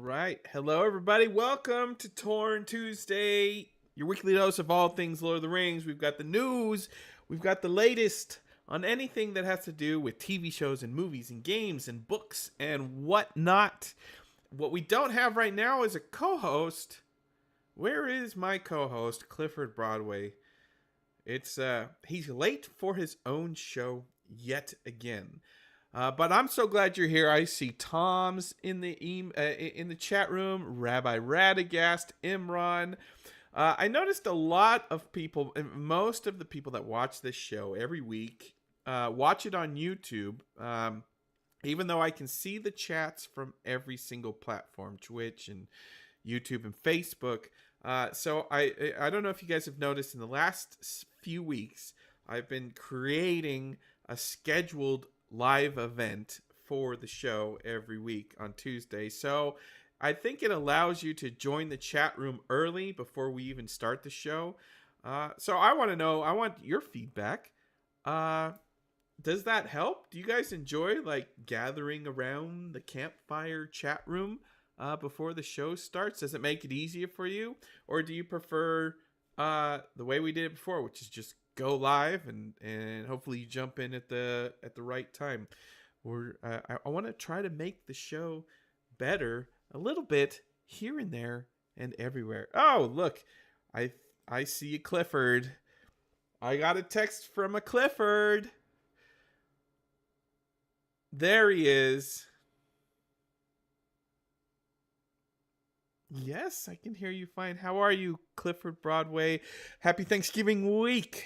right. Hello, everybody. Welcome to Torn Tuesday, your weekly dose of all things Lord of the Rings. We've got the news. We've got the latest on anything that has to do with TV shows and movies and games and books and whatnot. What we don't have right now is a co-host. Where is my co-host, Clifford Broadway? He's late for his own show yet again. But I'm so glad you're here. I see Tom's in the chat room. Rabbi Radagast, Imran. I noticed a lot of people, most of the people that watch this show every week, watch it on YouTube. Even though I can see the chats from every single platform, Twitch and YouTube and Facebook. So I don't know if you guys have noticed in the last few weeks, I've been creating a scheduled live event for the show every week on Tuesday. So I think it allows you to join the chat room early before we even start the show. So I want your feedback. Does that help? Do you guys enjoy like gathering around the campfire chat room before the show starts? Does it make it easier for you? Or do you prefer the way we did it before, which is just go live and hopefully you jump in at the right time? I want to try to make the show better a little bit here and there and everywhere. Oh, look, I see a Clifford. I got a text from a Clifford. There he is. Yes, I can hear you fine. How are you, Clifford Broadway? Happy Thanksgiving week.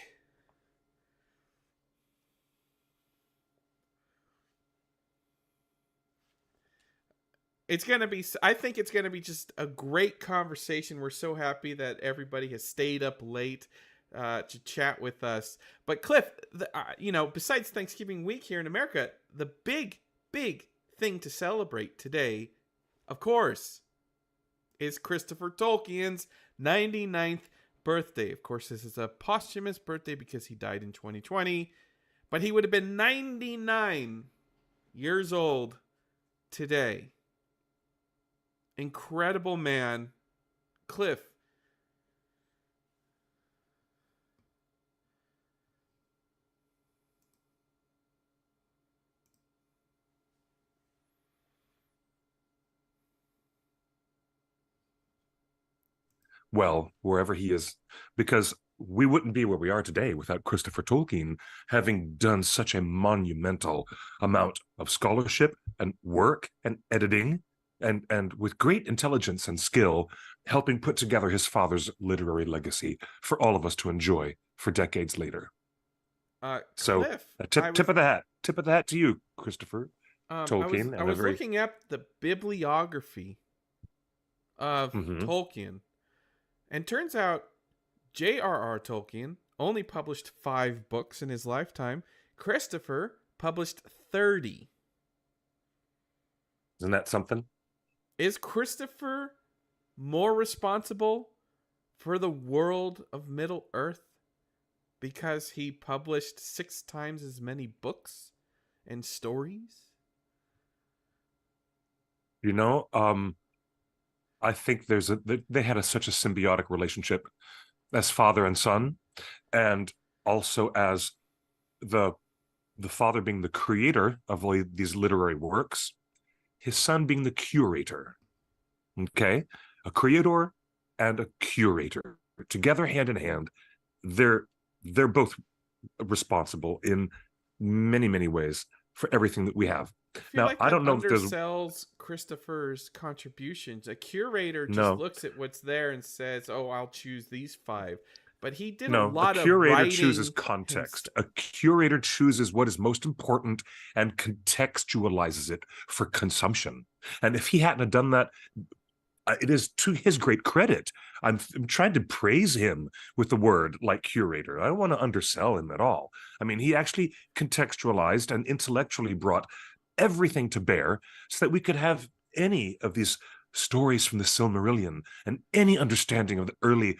I think it's going to be just a great conversation. We're so happy that everybody has stayed up late to chat with us. But Cliff, besides Thanksgiving week here in America, the big thing to celebrate today, of course, is Christopher Tolkien's 99th birthday. Of course, this is a posthumous birthday because he died in 2020, but he would have been 99 years old today. Incredible man. Cliff. Well, wherever he is, because we wouldn't be where we are today without Christopher Tolkien having done such a monumental amount of scholarship and work and editing and with great intelligence and skill, helping put together his father's literary legacy for all of us to enjoy for decades later. So Cliff, tip of the hat to you, Christopher Tolkien. I was looking up the bibliography of Tolkien. And turns out J.R.R. Tolkien only published 5 books in his lifetime. Christopher published 30. Isn't that something? Is Christopher more responsible for the world of Middle-earth because he published 6 times as many books and stories? I think they had such a symbiotic relationship as father and son, and also as the father being the creator of all these literary works, his son being the curator. Okay, a creator and a curator together, hand in hand. They're both responsible in many ways for everything that we have. Now, like I don't know if undersells Christopher's contributions. A curator just looks at what's there and says, "Oh, I'll choose these 5." But he did a lot of writing. A curator chooses context. A curator chooses what is most important and contextualizes it for consumption. And if he hadn't done that, it is to his great credit. I'm trying to praise him with the word like curator. I don't want to undersell him at all. I mean, he actually contextualized and intellectually brought everything to bear so that we could have any of these stories from the Silmarillion and any understanding of the early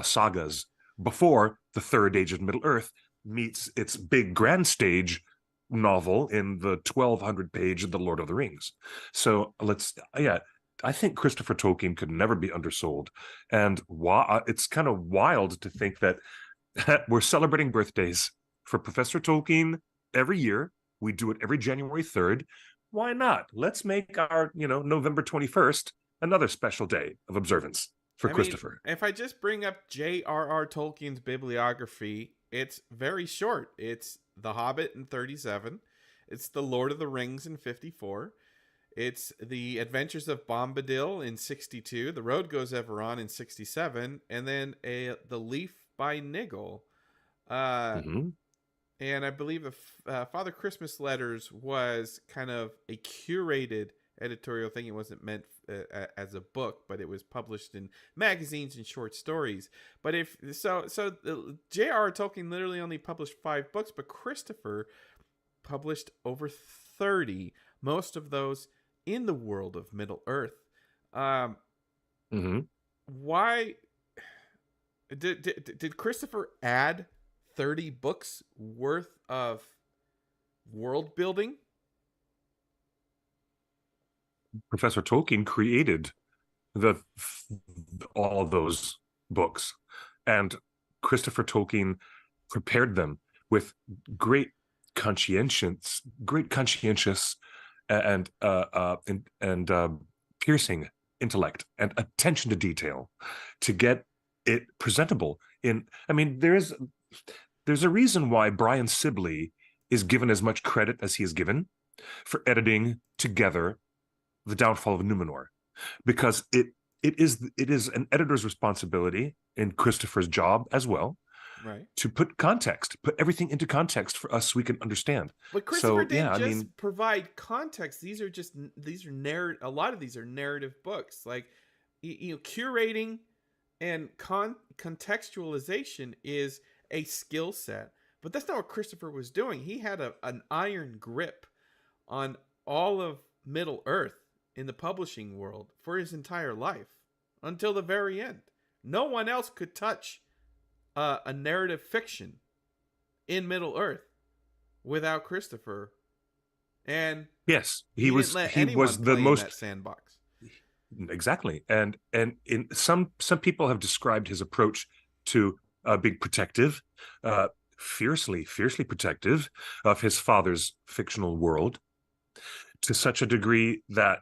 sagas before the Third Age of Middle-earth meets its big grand stage novel in the 1,200 page of The Lord of the Rings. So I think Christopher Tolkien could never be undersold. And it's kind of wild to think that we're celebrating birthdays for Professor Tolkien every year. We do it every January 3rd. Why not? Let's make our, November 21st another special day of observance for I mean, Christopher. if I just bring up J.R.R. Tolkien's bibliography, it's very short. It's The Hobbit in 37. It's The Lord of the Rings in 54. It's The Adventures of Bombadil in 62. The Road Goes Ever On in 67. And then The Leaf by Niggle. Mm-hmm. And I believe Father Christmas Letters was kind of a curated editorial thing. It wasn't meant as a book, but it was published in magazines and short stories. But J.R.R. Tolkien literally only published 5 books, but Christopher published over 30, most of those in the world of Middle Earth. Mm-hmm. Why did Christopher add 30 books worth of world building? Professor Tolkien created all of those books, and Christopher Tolkien prepared them with great conscientious and piercing intellect and attention to detail to get it presentable. There's a reason why Brian Sibley is given as much credit as he is given for editing together The Downfall of Numenor, because it is an editor's responsibility in Christopher's job as well, right, to put everything into context for us so we can understand. But Christopher didn't provide context. These are narrative. A lot of these are narrative books. Like, curating and contextualization is a skill set, but that's not what Christopher was doing. He had an iron grip on all of Middle Earth in the publishing world for his entire life until the very end. No one else could touch a narrative fiction in Middle Earth without Christopher. And yes, he was the most in that sandbox. Exactly. And in some people have described his approach to being protective, fiercely protective of his father's fictional world, to such a degree that,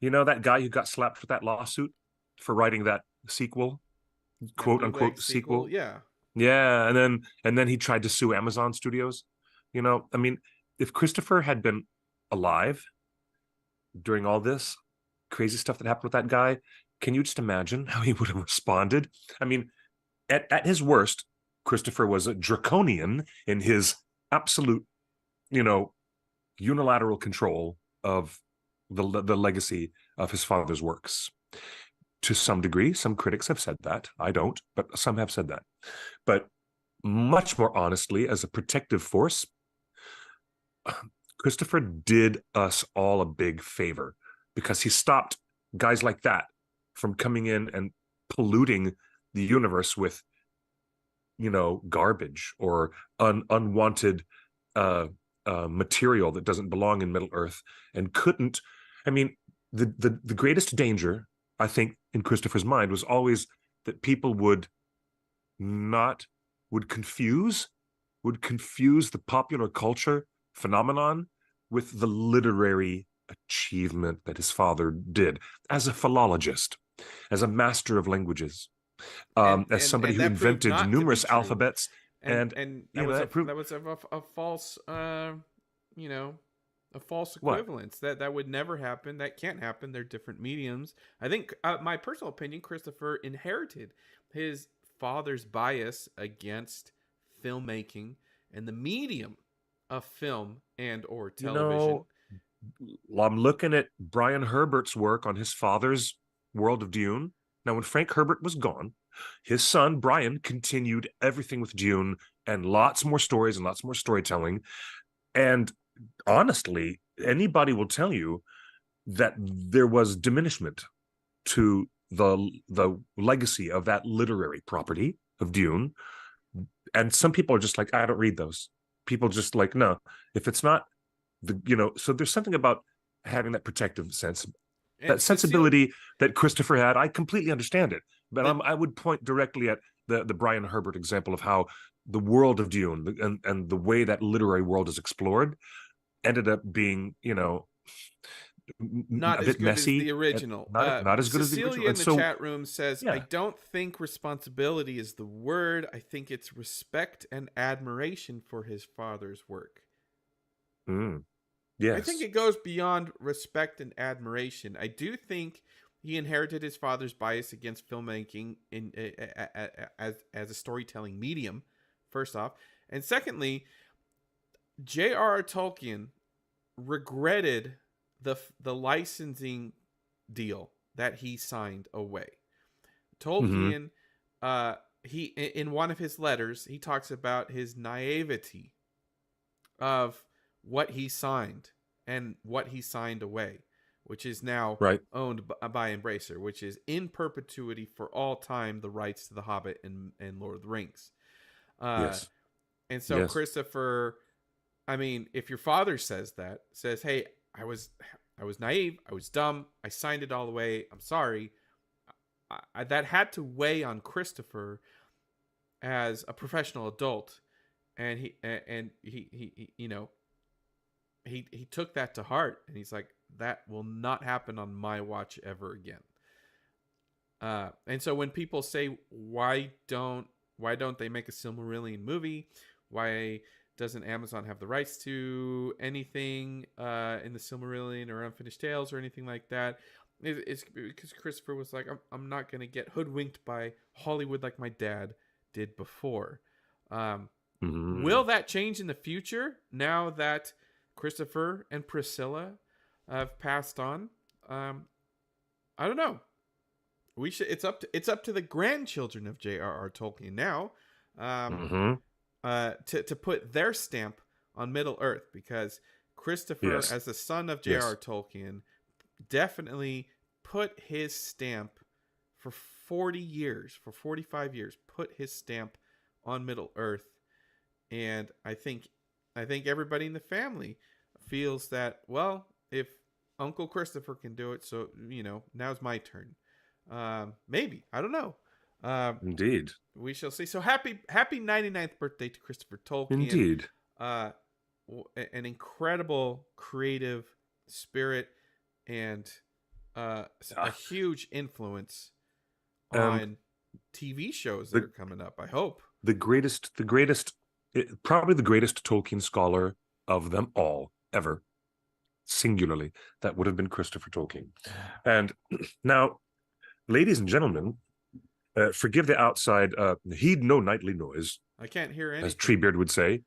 that guy who got slapped with that lawsuit for writing that sequel, quote unquote sequel. Yeah. And then he tried to sue Amazon Studios. If Christopher had been alive during all this crazy stuff that happened with that guy, can you just imagine how he would have responded? At his worst, Christopher was a draconian in his absolute, unilateral control of the legacy of his father's works. To some degree, some critics have said that. I don't, but some have said that. But much more honestly, as a protective force, Christopher did us all a big favor, because he stopped guys like that from coming in and polluting the universe with, garbage or unwanted material that doesn't belong in Middle Earth and couldn't. The greatest danger, I think, in Christopher's mind was always that people would confuse the popular culture phenomenon with the literary achievement that his father did as a philologist, as a master of languges, as somebody who invented numerous alphabets. And that was a false, a false equivalence. That would never happen. That can't happen. They're different mediums. I think, my personal opinion, Christopher inherited his father's bias against filmmaking and the medium of film and or television. I'm looking at Brian Herbert's work on his father's World of Dune. Now, when Frank Herbert was gone, his son Brian continued everything with Dune and lots more stories and lots more storytelling. And honestly, anybody will tell you that there was diminishment to the legacy of that literary property of Dune. And some people are just like, I don't read those. People just like, no, if it's not so there's something about having that protective sense. And That Cecile, sensibility that Christopher had, I completely understand it. But the I would point directly at the Brian Herbert example of how the world of Dune and the way that literary world is explored ended up being, not a as bit good as the messy and original. not as good as the original. Cecilia in And the so, chat room says, I yeah, don't think responsibility is the word. I think it's respect and admiration for his father's work. mm, I think yes, it goes beyond respect and admiration. I do think he inherited his father's bias against filmmaking as a storytelling medium, first off. And secondly, J.R.R. Tolkien regretted the licensing deal that he signed away. hmm Tolkien, he in one of his letters, he talks about his naivety of what he signed and what he signed away, which is now right, owned by Embracer, which is in perpetuity for all time the rights to The Hobbit and Lord of the Rings. Uh, yes, and so yes, Christopher, I mean, if your father says, "Hey, I was naive, I was dumb, I signed it all away. I'm sorry," that had to weigh on Christopher as a professional adult, and he took that to heart, and he's like, "That will not happen on my watch ever again." And so when people say, why don't they make a Silmarillion movie? Why doesn't Amazon have the rights to anything in the Silmarillion or Unfinished Tales or anything like that? It's because Christopher was like, I'm not going to get hoodwinked by Hollywood like my dad did before. Um, hmm will that change in the future now that Christopher and Priscilla have passed on? I don't know. We should. It's up to the grandchildren of J.R.R. Tolkien now, um, hmm to put their stamp on Middle Earth, because Christopher, yes, as the son of J.R.R. yes. Tolkien, definitely put his stamp for 40 years, for 45 years, put his stamp on Middle Earth, and I think everybody in the family feels that, well, if Uncle Christopher can do it, so now's my turn. Maybe, I don't know. Um, Indeed, we shall see. So happy 99th birthday to Christopher Tolkien. indeed. Uh, an incredible creative spirit and a Yeah. huge influence And on TV shows that are the coming up, I hope. probably the greatest Tolkien scholar of them all ever, singularly, that would have been Christopher Tolkien. And now, ladies and gentlemen, forgive the outside, heed no nightly noise, I can't hear as anything. Treebeard would say.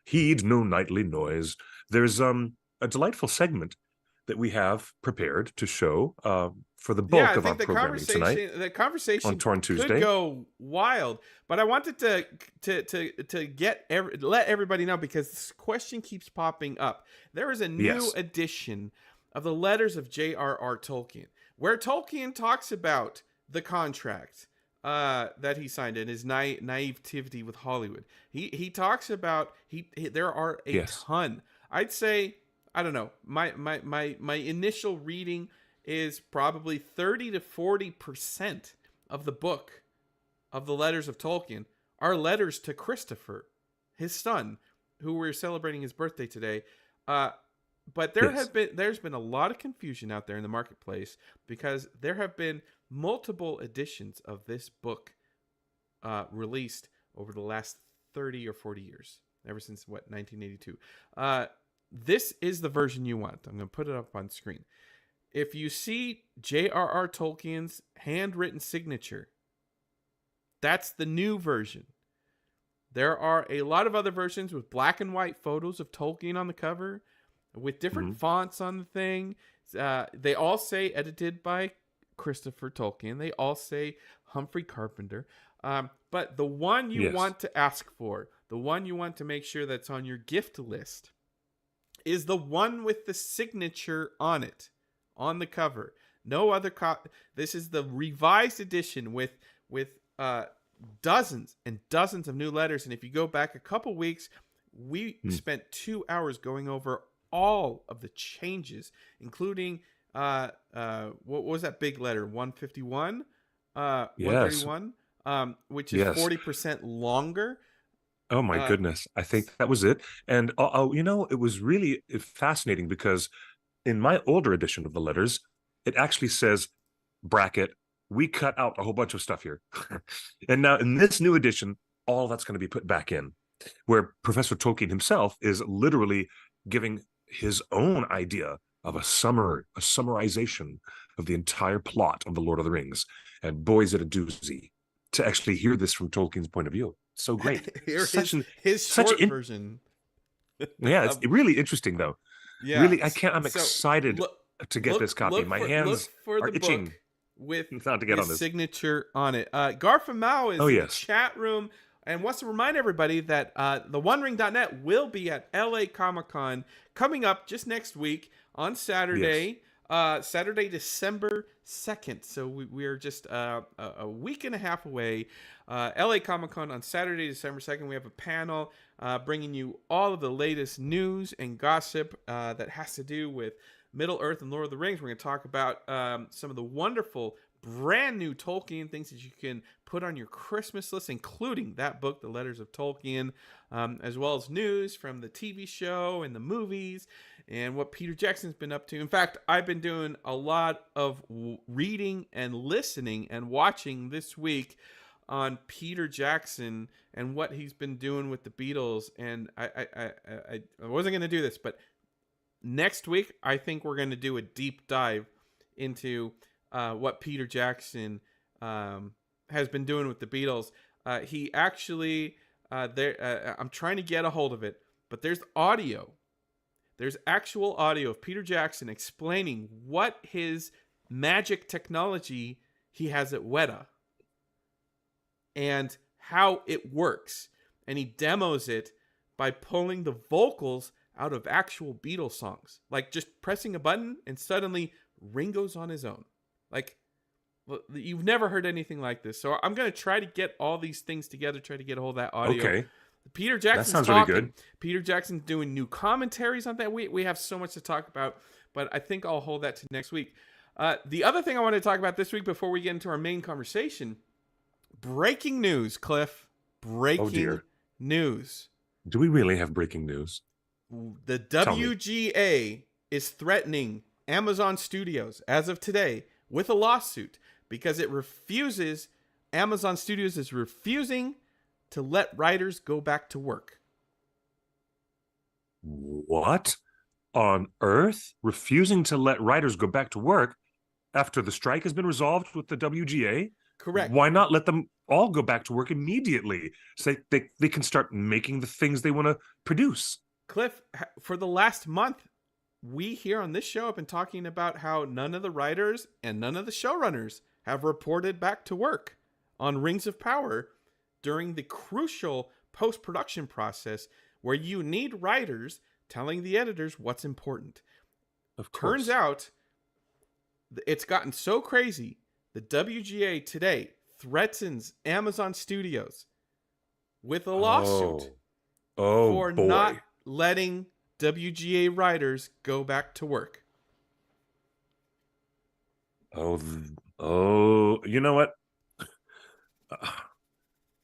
Heed no nightly noise. There's a delightful segment that we have prepared to show for the Yeah, bulk I of our think programming tonight the on conversation Torn could Tuesday. go wild, but I wanted to let everybody know, because this question keeps popping up. There is a new Yes, edition of the Letters of J.R.R. Tolkien, where Tolkien talks about the contract that he signed and his naivety with Hollywood. He talks about there are a yes, ton. I'd say, I don't know. My initial reading is probably 30 to 40% of the book of the Letters of Tolkien are letters to Christopher, his son, who we're celebrating his birthday today. Uh, but yes. there's been a lot of confusion out there in the marketplace, because there have been multiple editions of this book released over the last 30 or 40 years, ever since 1982. This is the version you want. I'm going to put it up on screen. If you see J.R.R. Tolkien's handwritten signature, that's the new version. There are a lot of other versions with black and white photos of Tolkien on the cover, with different Mhm. fonts on the thing. They all say edited by Christopher Tolkien. They all say Humphrey Carpenter. But the one you Yes, want to ask for, the one you want to make sure that's on your gift list, is the one with the signature on it, on the cover. No other This is the revised edition with dozens and dozens of new letters. And if you go back a couple weeks, we Mm. spent 2 hours going over all of the changes, including what was that big letter? 151, Yes, 131, which is yes. 40% longer. Oh my Uh, goodness. I think that was it. And it was really fascinating because in my older edition of the letters, it actually says bracket, we cut out a whole bunch of stuff here. And now in this new edition, all that's going to be put back in, where Professor Tolkien himself is literally giving his own idea of a summarization of the entire plot of The Lord of the Rings. And boy, is it a doozy to actually hear this from Tolkien's point of view. So great. Here Such an his such short in version. Yeah, it's of, really interesting though. yeah. Really, I can't. I'm So excited to get this copy. My look hands for are the book itching with not to get on his this. signature on it. Garfa Mao Oh is in the yes, chat room and wants to remind everybody that TheOneRing.net will be at LA Comic Con coming up just next week on yes. Saturday. Saturday, December 2nd. So we are just a week and a half away. LA Comic Con on Saturday, December 2nd. We have a panel bringing you all of the latest news and gossip that has to do with Middle Earth and Lord of the Rings. We're going to talk about some of the wonderful brand new Tolkien things that you can put on your Christmas list, including that book, The Letters of Tolkien, as well as news from the TV show and the movies and what Peter Jackson's been up to. In fact, I've been doing a lot of reading and listening and watching this week on Peter Jackson and what he's been doing with the Beatles. And I wasn't going to do this, but next week I think we're going to do a deep dive into what Peter Jackson has been doing with the Beatles. He actually I'm trying to get a hold of it, but there's audio. There's actual audio of Peter Jackson explaining what his magic technology he has at Weta and how it works. And he demos it by pulling the vocals out of actual Beatles songs. Like just pressing a button and suddenly Ringo's on his own. Like, you've never heard anything like this. So I'm going to try to get all these things together, try to get a hold of that audio. Okay, Peter that Jackson's sounds talking. really good. Peter Jackson's doing new commentaries on that. We have so much to talk about, but I think I'll hold that to next week. The other thing I want to talk about this week before we get into our main conversation, breaking news, Cliff. Breaking dear. news. Do we really have breaking news? The WGA is threatening Amazon Studios as of today with a lawsuit because Amazon Studios is refusing to let writers go back to work. What on earth? Refusing to let writers go back to work after the strike has been resolved with the WGA? Correct. Why not let them all go back to work immediately so they can start making the things they want to produce? Cliff, for the last month, we here on this show have been talking about how none of the writers and none of the showrunners have reported back to work on Rings of Power during the crucial post-production process where you need writers telling the editors what's important. Of course. Turns out it's gotten so crazy, the WGA today threatens Amazon Studios with a lawsuit for boy. not letting WGA writers go back to work. You know what?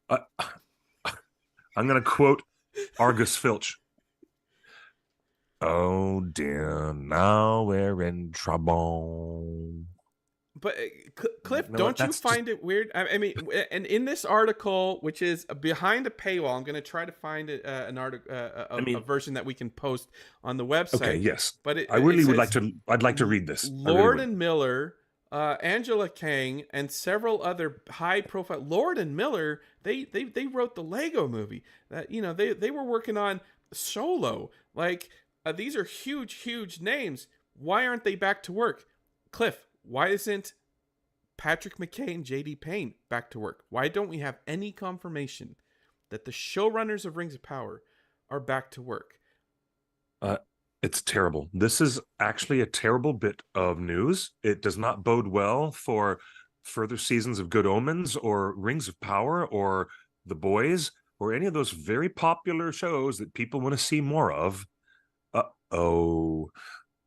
I'm going to quote Argus Filch. Oh dear, now we're in trouble. But Cliff, No, don't you find it weird? I mean, and in this article, which is behind a paywall, I'm going to try to find an article, a version that we can post on the website. Okay, yes. But I really would like to. I'd like to read this. Lord and Miller, Angela Kang, and several other high-profile. Lord and Miller, they wrote the Lego Movie. They were working on Solo. Like these are huge names. Why aren't they back to work, Cliff? Why isn't Patrick McKay and J.D. Payne back to work? Why don't we have any confirmation that the showrunners of Rings of Power are back to work? It's terrible. This is actually a terrible bit of news. It does not bode well for further seasons of Good Omens or Rings of Power or The Boys or any of those very popular shows that people want to see more of.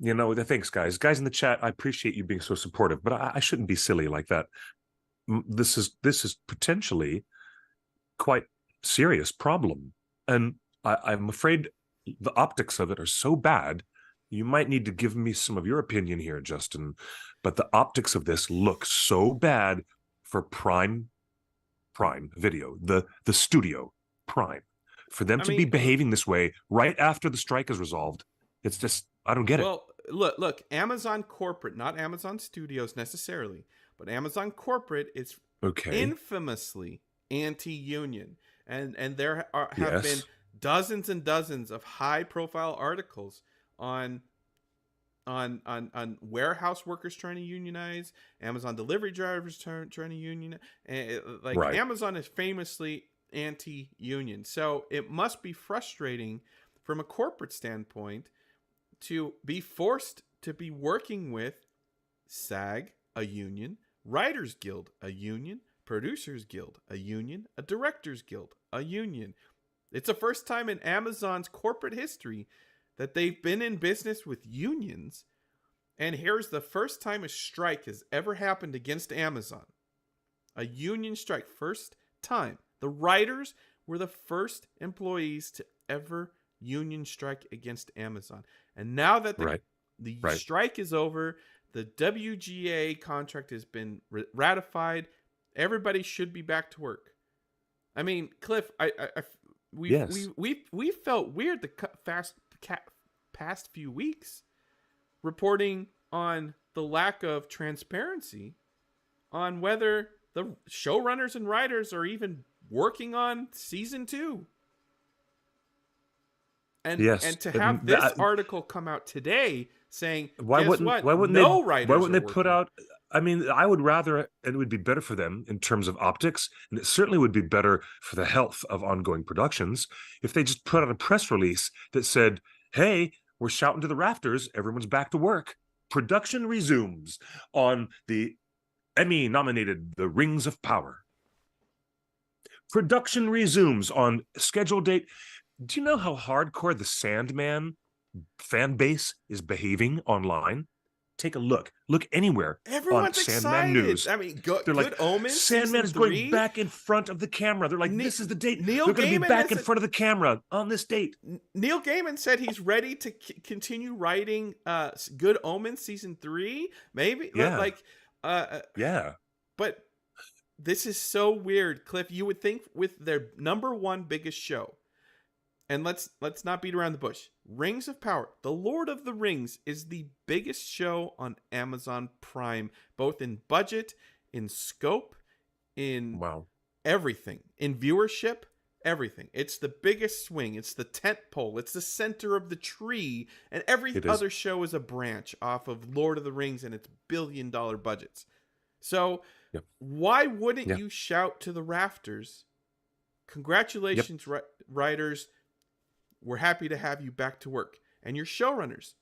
Thanks, guys. Guys in the chat, I appreciate you being so supportive, but I shouldn't be silly like that. This is potentially quite serious problem, and I'm afraid the optics of it are so bad. You might need to give me some of your opinion here, Justin, but the optics of this look so bad for Prime Video, the studio Prime, for them to be behaving this way right after the strike is resolved. It's just, I don't get it. Well, look, Amazon corporate, not Amazon Studios necessarily, but Amazon corporate is infamously anti-union, and there have been dozens and dozens of high-profile articles on warehouse workers trying to unionize, Amazon delivery drivers trying to unionize. Amazon is famously anti-union, so it must be frustrating from a corporate standpoint to be forced to be working with SAG, a union, Writers Guild, a union, Producers Guild, a union, a Directors Guild, a union. It's the first time in Amazon's corporate history that they've been in business with unions, and here's the first time a strike has ever happened against Amazon. A union strike, first time. The writers were the first employees to ever union strike against Amazon. And now that the strike is over, the WGA contract has been ratified, everybody should be back to work. I mean, Cliff, we felt weird the past few weeks reporting on the lack of transparency on whether the showrunners and writers are even working on season 2. And to have this article come out today saying, why wouldn't they put out? I mean, I would rather, and it would be better for them in terms of optics, and it certainly would be better for the health of ongoing productions if they just put out a press release that said, hey, we're shouting to the rafters, everyone's back to work. Production resumes on the Emmy-nominated The Rings of Power. Production resumes on scheduled date. Do you know how hardcore the Sandman fan base is behaving online? Take a look. Look anywhere. Everyone's on Sandman excited. News. I mean, They're Good like, Omens. Sandman is going back in front of the camera. They're like, this is the date. They're going to be back in front of the camera on this date. Neil Gaiman said he's ready to continue writing Good Omens season 3. Maybe. Yeah. But this is so weird, Cliff. You would think with their number one biggest show, and let's not beat around the bush. Rings of Power, The Lord of the Rings, is the biggest show on Amazon Prime, both in budget, in scope, in everything, in viewership, everything. It's the biggest swing. It's the tent pole. It's the center of the tree, and every other show is a branch off of Lord of the Rings and its billion-dollar budgets. So why wouldn't you shout to the rafters, congratulations, writers, we're happy to have you back to work. And your showrunners,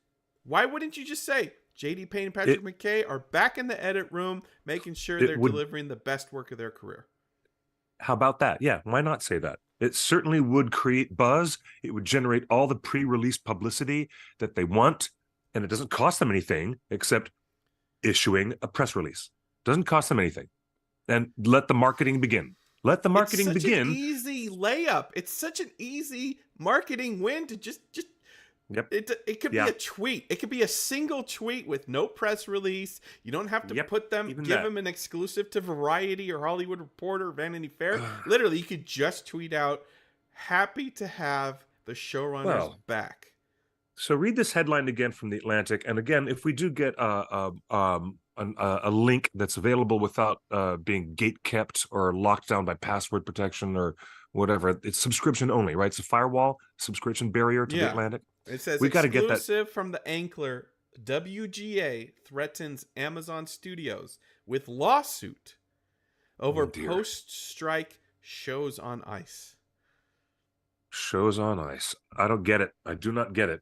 why wouldn't you just say, J.D. Payne and Patrick McKay are back in the edit room, making sure they're delivering the best work of their career? How about that? Yeah, why not say that? It certainly would create buzz. It would generate all the pre-release publicity that they want, and it doesn't cost them anything except issuing a press release. Doesn't cost them anything. And let the marketing begin. Let the marketing begin. It's such an easy layup. It's such an easy marketing win to just it could be a tweet. It could be a single tweet with no press release. You don't have to give them an exclusive to Variety or Hollywood Reporter or Vanity Fair. Literally, you could just tweet out, happy to have the showrunners back. So read this headline again from The Atlantic. And again, if we do get a link that's available without being gate-kept or locked down by password protection or whatever, it's subscription only, right? It's a firewall, subscription barrier to The Atlantic. It says we got to get that. Exclusive from the Ankler, WGA threatens Amazon Studios with lawsuit over post-strike shows on ice. Shows on ice. I don't get it. I do not get it.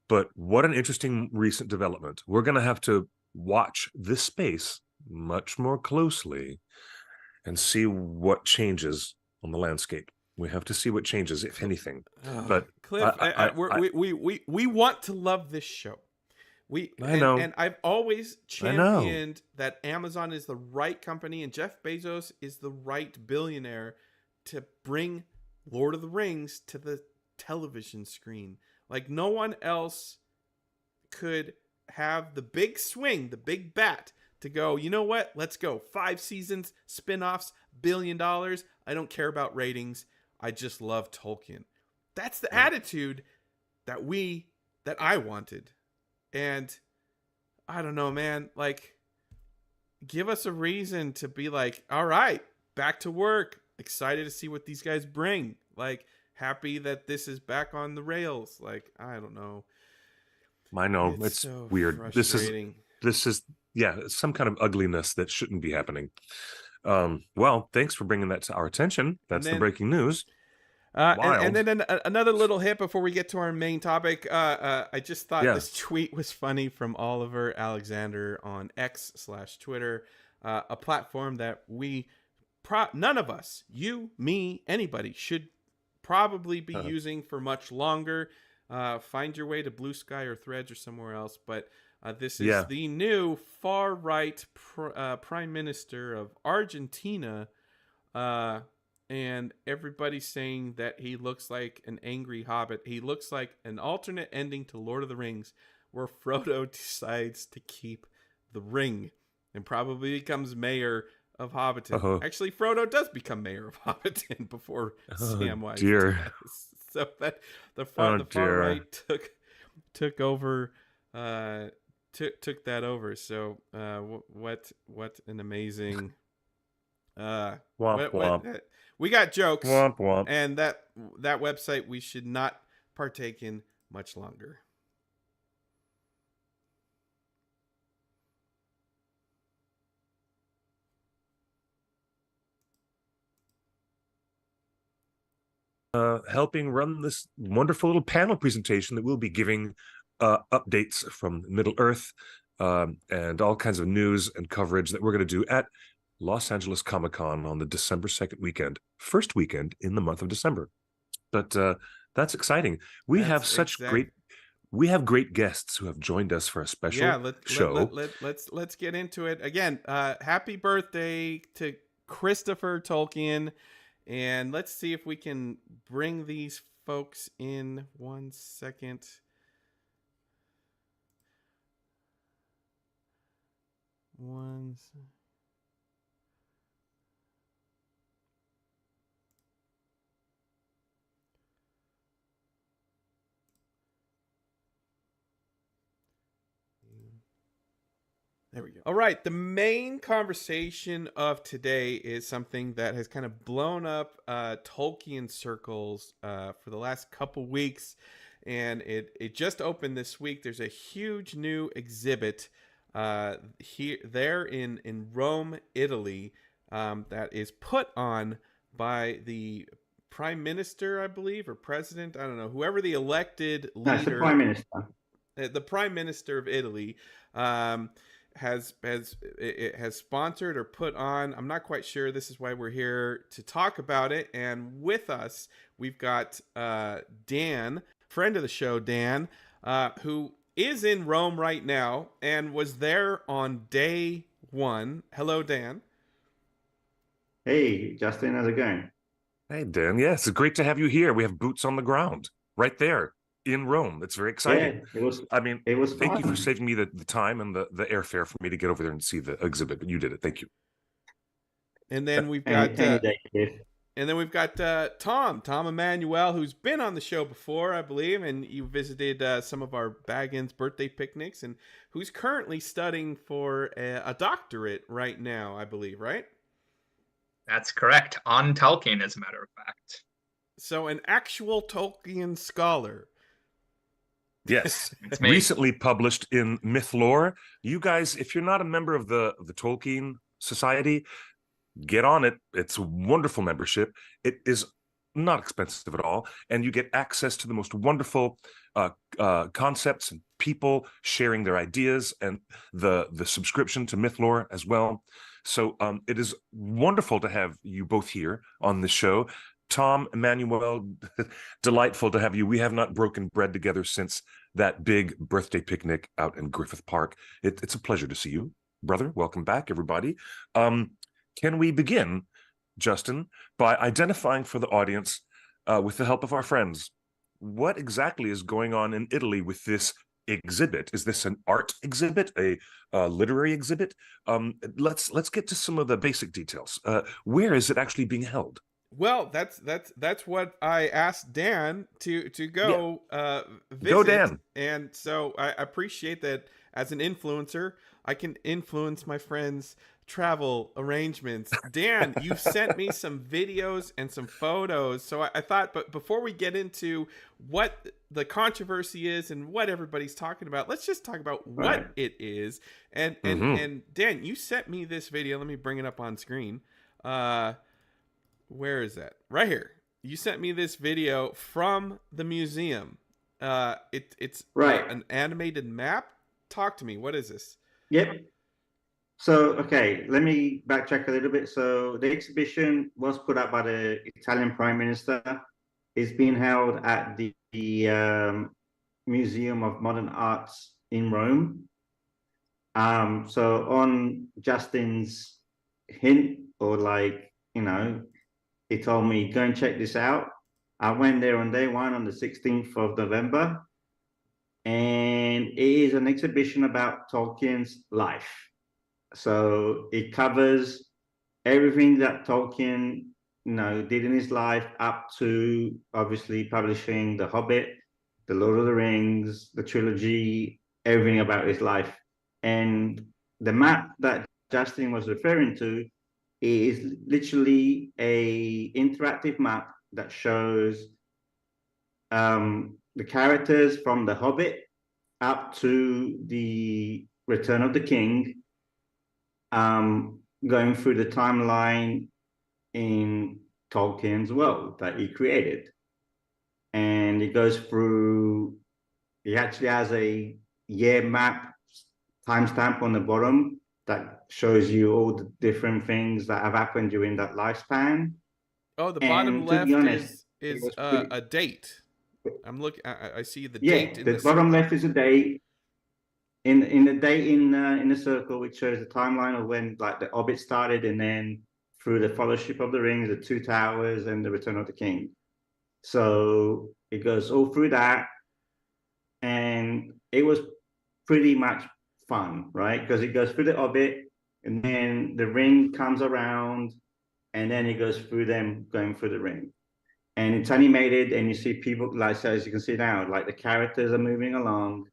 But what an interesting recent development. We're going to have to watch this space much more closely and see what changes on the landscape. We have to see what changes, if anything. But Cliff, we want to love this show. I know. And I've always I know. championed that Amazon is the right company and Jeff Bezos is the right billionaire to bring Lord of the Rings to the television screen. Like no one else could have the big swing, the big bat to go, you know what? Let's go. 5 seasons, spin-offs, $1 billion. I don't care about ratings. I just love Tolkien. That's the attitude that I wanted. And I don't know, man, like give us a reason to be like, all right, back to work. Excited to see what these guys bring. Like happy that this is back on the rails. Like, I don't know. I know. It's so weird. frustrating. This is yeah, some kind of ugliness that shouldn't be happening. Well, thanks for bringing that to our attention. That's the breaking news. And then another little hit before we get to our main topic. I just thought this tweet was funny from Oliver Alexander on X/Twitter, a platform that none of us, you, me, anybody, should probably be using for much longer. Find your way to Blue Sky or Threads or somewhere else. But this is the new far-right prime minister of Argentina. And everybody's saying that he looks like an angry hobbit. He looks like an alternate ending to Lord of the Rings where Frodo decides to keep the ring and probably becomes mayor of Hobbiton. Actually, Frodo does become mayor of Hobbiton before Samwise does. So that the far right took over took that over. So what an amazing we got jokes, and that website we should not partake in much longer. Helping run this wonderful little panel presentation that we'll be giving updates from Middle Earth and all kinds of news and coverage that we're going to do at Los Angeles Comic-Con on the December 2nd weekend, first weekend in the month of December. But that's exciting. We have great guests who have joined us for a special show. Let's get into it. Again, happy birthday to Christopher Tolkien. And let's see if we can bring these folks in 1 second. There we go. All right. The main conversation of today is something that has kind of blown up Tolkien circles for the last couple weeks. And it just opened this week. There's a huge new exhibit there in Rome, Italy, that is put on by the prime minister, I believe, or president. I don't know, whoever the elected leader. That's the prime minister. The prime minister of Italy. Has sponsored or put on. I'm not quite sure. This is why we're here to talk about it. And with us, we've got Dan, friend of the show, Dan, who is in Rome right now and was there on day one. Hello, Dan. Hey, Justin, how's it going? Hey, Dan. Yes, it's great to have you here. We have boots on the ground right there in Rome. It's very exciting. Yeah, it was thank fun. you for saving me the time and the airfare for me to get over there and see the exhibit. You did it. Thank you. And then we've got Tom Emmanuel, who's been on the show before, I believe, and you visited some of our Baggins birthday picnics, and who's currently studying for a doctorate right now, I believe, right? That's correct. On Tolkien, as a matter of fact. So an actual Tolkien scholar. Yes, recently published in Mythlore. You guys, if you're not a member of the Tolkien Society, get on it. It's a wonderful membership. It is not expensive at all, and you get access to the most wonderful concepts and people sharing their ideas, and the subscription to Mythlore as well. So it is wonderful to have you both here on the show. Tom, Emmanuel, delightful to have you. We have not broken bread together since that big birthday picnic out in Griffith Park. It's a pleasure to see you, brother. Welcome back, everybody. Can we begin, Justin, by identifying for the audience, with the help of our friends, what exactly is going on in Italy with this exhibit? Is this an art exhibit, a literary exhibit? Let's get to some of the basic details. Where is it actually being held? Well, that's what I asked Dan to go visit. Go, Dan. And so I appreciate that as an influencer, I can influence my friends' travel arrangements. Dan, you sent me some videos and some photos. So I thought, but before we get into what the controversy is and what everybody's talking about, let's just talk about what it is. And Dan, you sent me this video. Let me bring it up on screen. Where is that? Right here. You sent me this video from the museum. It's an animated map. Talk to me. What is this? Yep. So, okay, let me backtrack a little bit. So the exhibition was put up by the Italian Prime Minister. It's been held at the Museum of Modern Arts in Rome. So on Justin's hint, or like, you know, he told me, go and check this out. I went there on day one on the 16th of November. And it is an exhibition about Tolkien's life. So it covers everything that Tolkien, did in his life up to obviously publishing The Hobbit, The Lord of the Rings, the trilogy, everything about his life. And the map that Justin was referring to is literally a interactive map that shows the characters from The Hobbit up to the Return of the King, going through the timeline in Tolkien's world that he created. And it goes through, he actually has a year map timestamp on the bottom that shows you all the different things that have happened during that lifespan. Oh, the bottom left is a date. I'm looking. I see the date. Yeah, the bottom left is a date. In the date in the circle, which shows the timeline of when like the Hobbit started, and then through the Fellowship of the Rings, the Two Towers, and the Return of the King. So it goes all through that, and it was pretty much fun, right? Because it goes through the Hobbit, and then the ring comes around, and then it goes through them going through the ring. And it's animated, and you see people, like, so as you can see now, like the characters are moving along,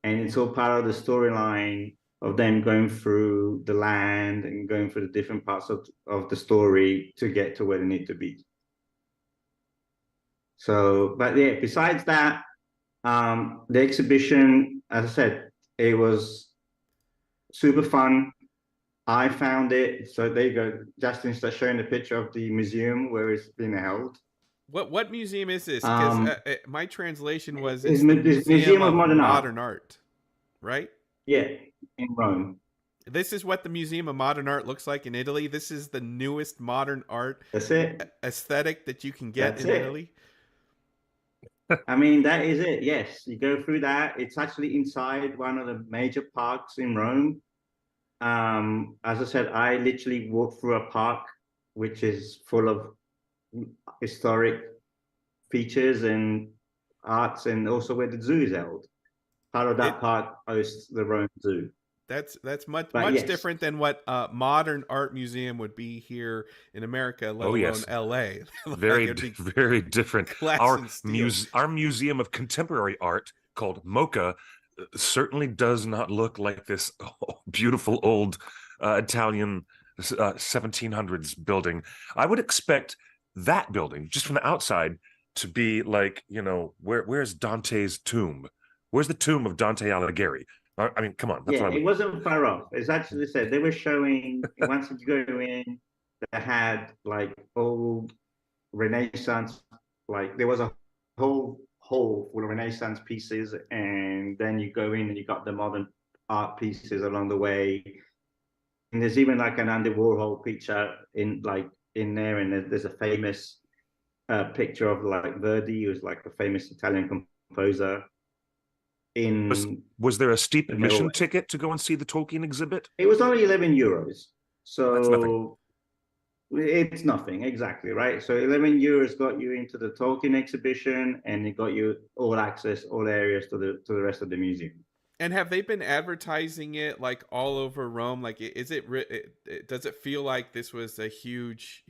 and it's all part of the storyline of them going through the land and going through the different parts of the story to get to where they need to be. So, but yeah, besides that, the exhibition, as I said, it was super fun. I found it. So there you go. Justin's just showing the picture of the museum where it's been held. What museum is this? Because my translation was it's the Museum of Modern Art, right? Yeah, in Rome. This is what the Museum of Modern Art looks like in Italy. This is the newest modern art aesthetic that you can get in Italy. I mean, that is it. Yes, you go through that. It's actually inside one of the major parks in Rome. As I said, I literally walked through a park which is full of historic features and arts, and also where the zoo is held. Part of that park hosts the Rome Zoo. That's much different than what a modern art museum would be here in America, let alone LA. Very different. Our museum of contemporary art, called MoCA, certainly does not look like this beautiful old Italian 1700s building. I would expect that building, just from the outside, to be like, where's Dante's tomb? Where's the tomb of Dante Alighieri? I mean, come on. That's it wasn't far off. It's actually said they were showing, once you go in, they had like old Renaissance, like there was a whole hall full of Renaissance pieces, and then you go in and you got the modern art pieces along the way. And there's even like an Andy Warhol picture in there, and there's a famous a picture of like Verdi, who's like a famous Italian composer. Was there a steep in admission Norway. ticket to go and see the Tolkien exhibit? It was only 11 euros. That's nothing. So it's nothing, exactly, right? So 11 euros got you into the Tolkien exhibition, and it got you all access, all areas to the rest of the museum. And have they been advertising it like all over Rome? Like, does it feel like this was a huge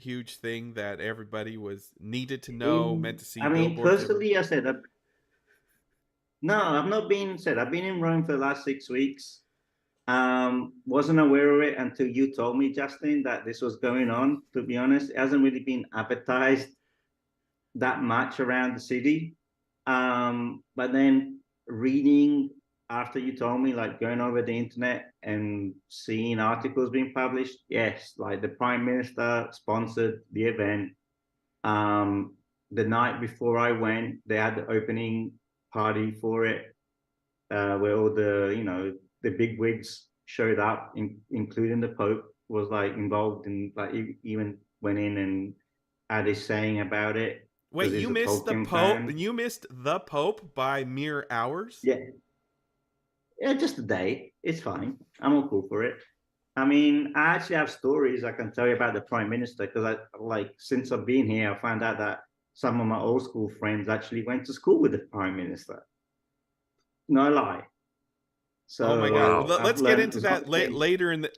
thing that everybody was needed to know, meant to see? I mean, billboards personally, I said that. No, I've not been said. I've been in Rome for the last 6 weeks. Wasn't aware of it until you told me, Justin, that this was going on. To be honest, it hasn't really been advertised that much around the city. But then reading after you told me, like going over the internet and seeing articles being published, yes, like the Prime Minister sponsored the event. The night before I went, they had the opening party for it, where all the the big wigs showed up, including the Pope was like involved, and like even went in and had a saying about it. Wait, you missed the Pope? You missed the Pope by mere hours? Yeah, just a day. It's fine. I'm all cool for it. I mean, I actually have stories I can tell you about the Prime Minister, because since I've been here, I found out that some of my old school friends actually went to school with the Prime Minister. No lie. So, oh my God! Well, let's get into that later in the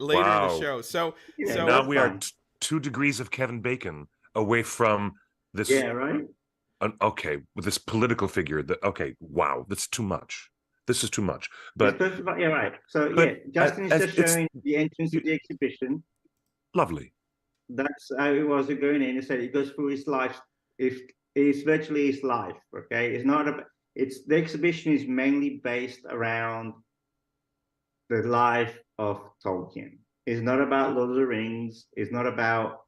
show. So now we are 2 degrees of Kevin Bacon away from this. Yeah, right. Okay, with this political figure. Wow, that's too much. This is too much. But yeah, right. So Justin is just showing the entrance to the exhibition. Lovely. That's how it was going in. He said it goes through his life. It's virtually his life. Okay, it's not about. It's the exhibition is mainly based around the life of Tolkien. It's not about Lord of the Rings. It's not about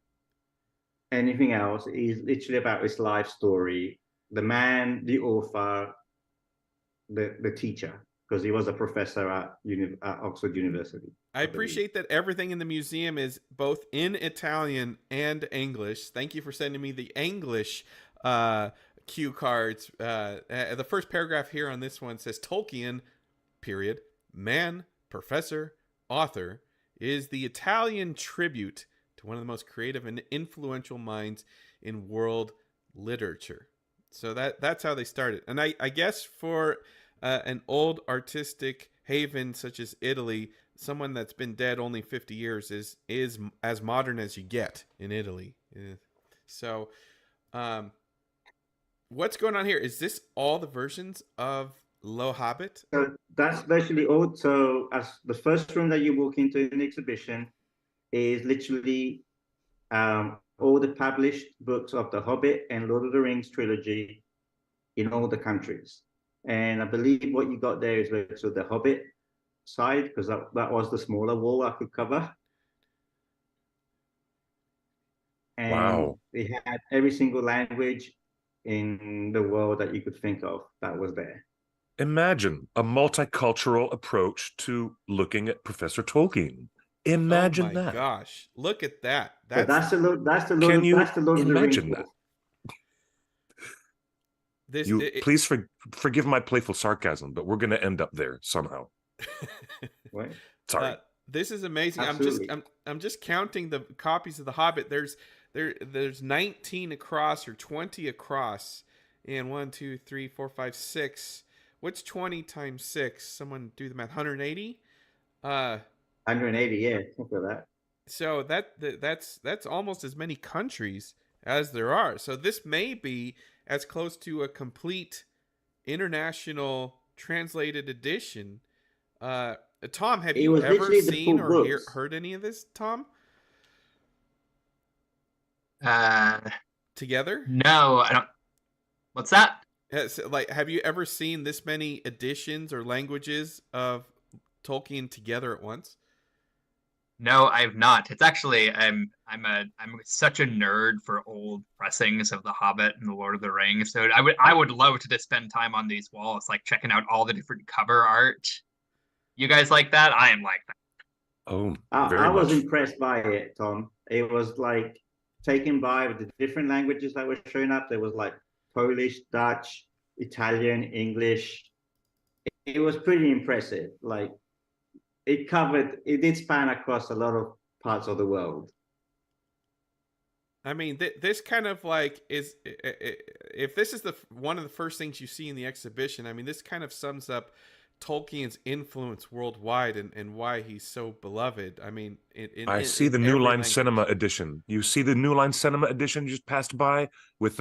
anything else. It's literally about his life story. The man, the author, the teacher, because he was a professor at Oxford University. I appreciate that everything in the museum is both in Italian and English. Thank you for sending me the English cue cards. The first paragraph here on this one says Tolkien, period, man, professor, author, is the Italian tribute to one of the most creative and influential minds in world literature. So that's how they started. And I guess for an old artistic haven such as Italy, someone that's been dead only 50 years is as modern as you get in Italy. So what's going on here? Is this all the versions of Le Hobbit? So that's basically all. So as the first room that you walk into in the exhibition is literally all the published books of The Hobbit and Lord of the Rings trilogy in all the countries. And I believe what you got there is the Hobbit side, because that was the smaller wall I could cover. And wow. They had every single language in the world that you could think of that was there. Imagine a multicultural approach to looking at Professor Tolkien. Imagine that. Oh my gosh! Look at that. That's the Lord. Can you that's the Lord imagine that? Please forgive my playful sarcasm, but we're going to end up there somehow. What? Sorry. This is amazing. Absolutely. I'm just counting the copies of The Hobbit. There's 19 across or 20 across, and 1, 2, 3, 4, 5, 6. What's 20 times 6? Someone do the math. 180. 180. Yeah, think of that. So that's almost as many countries as there are. So this may be as close to a complete international translated edition. Tom, have you ever seen or heard any of this, Tom? Together? No, I don't. What's that? Have you ever seen this many editions or languages of Tolkien together at once? No, I've not. It's actually I'm such a nerd for old pressings of The Hobbit and The Lord of the Rings. So I would love to just spend time on these walls, like checking out all the different cover art. You guys like that? I am like that. Oh, I was impressed by it, Tom. It was like taken by with the different languages that were showing up. There was like Polish, Dutch, Italian, English. It was pretty impressive. Like it did span across a lot of parts of the world. I mean, this kind of like is if this is the one of the first things you see in the exhibition. I mean, this kind of sums up Tolkien's influence worldwide and why he's so beloved. I mean, I see the New Line Cinema edition. You see the New Line Cinema edition just passed by with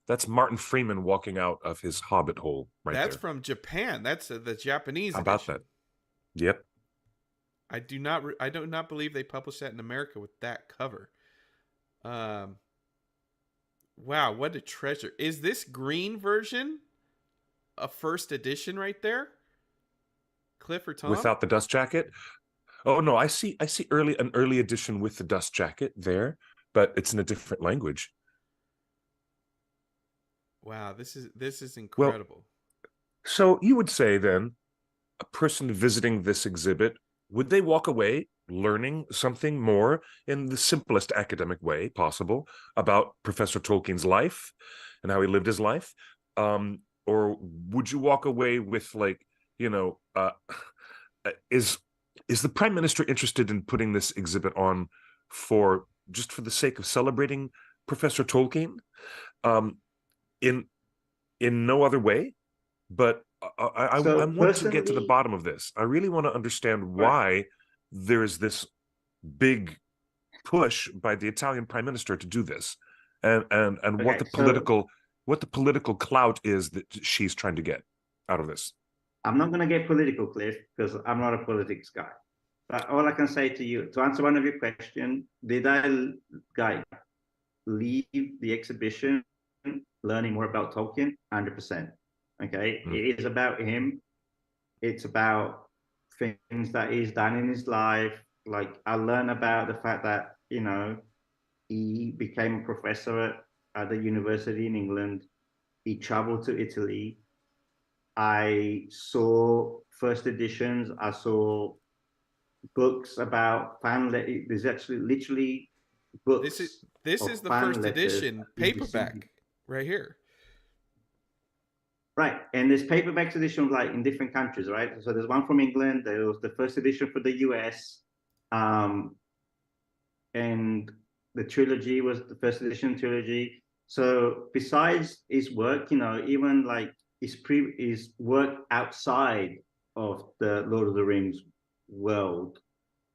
that's Martin Freeman walking out of his Hobbit hole right there. That's from Japan. That's the Japanese How edition. about that? Yep. I do not believe they published that in America with that cover. Wow, what a treasure. Is this green version a first edition right there? Cliff or Tom? Without the dust jacket? Oh no, I see an early edition with the dust jacket there, but it's in a different language. Wow, this is incredible. Well, so you would say then a person visiting this exhibit, would they walk away learning something more in the simplest academic way possible about Professor Tolkien's life and how he lived his life? Or would you walk away with like, is the Prime Minister interested in putting this exhibit on for the sake of celebrating Professor Tolkien? In no other way, but I want to get to the bottom of this. I really want to understand why there's this big push by the Italian Prime Minister to do this, and what the political clout is that she's trying to get out of this. I'm not going to get political, Cliff, because I'm not a politics guy. But all I can say to you, to answer one of your questions, did I leave the exhibition learning more about Tolkien? 100%. Okay, It is about him. It's about things that he's done in his life. Like I learned about the fact that he became a professor at the university in England. He traveled to Italy. I saw first editions. I saw books about fan letters. There's actually literally books. This is the first edition paperback right here. Right, and there's paperback editions like in different countries, right? So there's one from England. There was the first edition for the US, and the trilogy was the first edition trilogy. So besides his work, even like his work outside of the Lord of the Rings world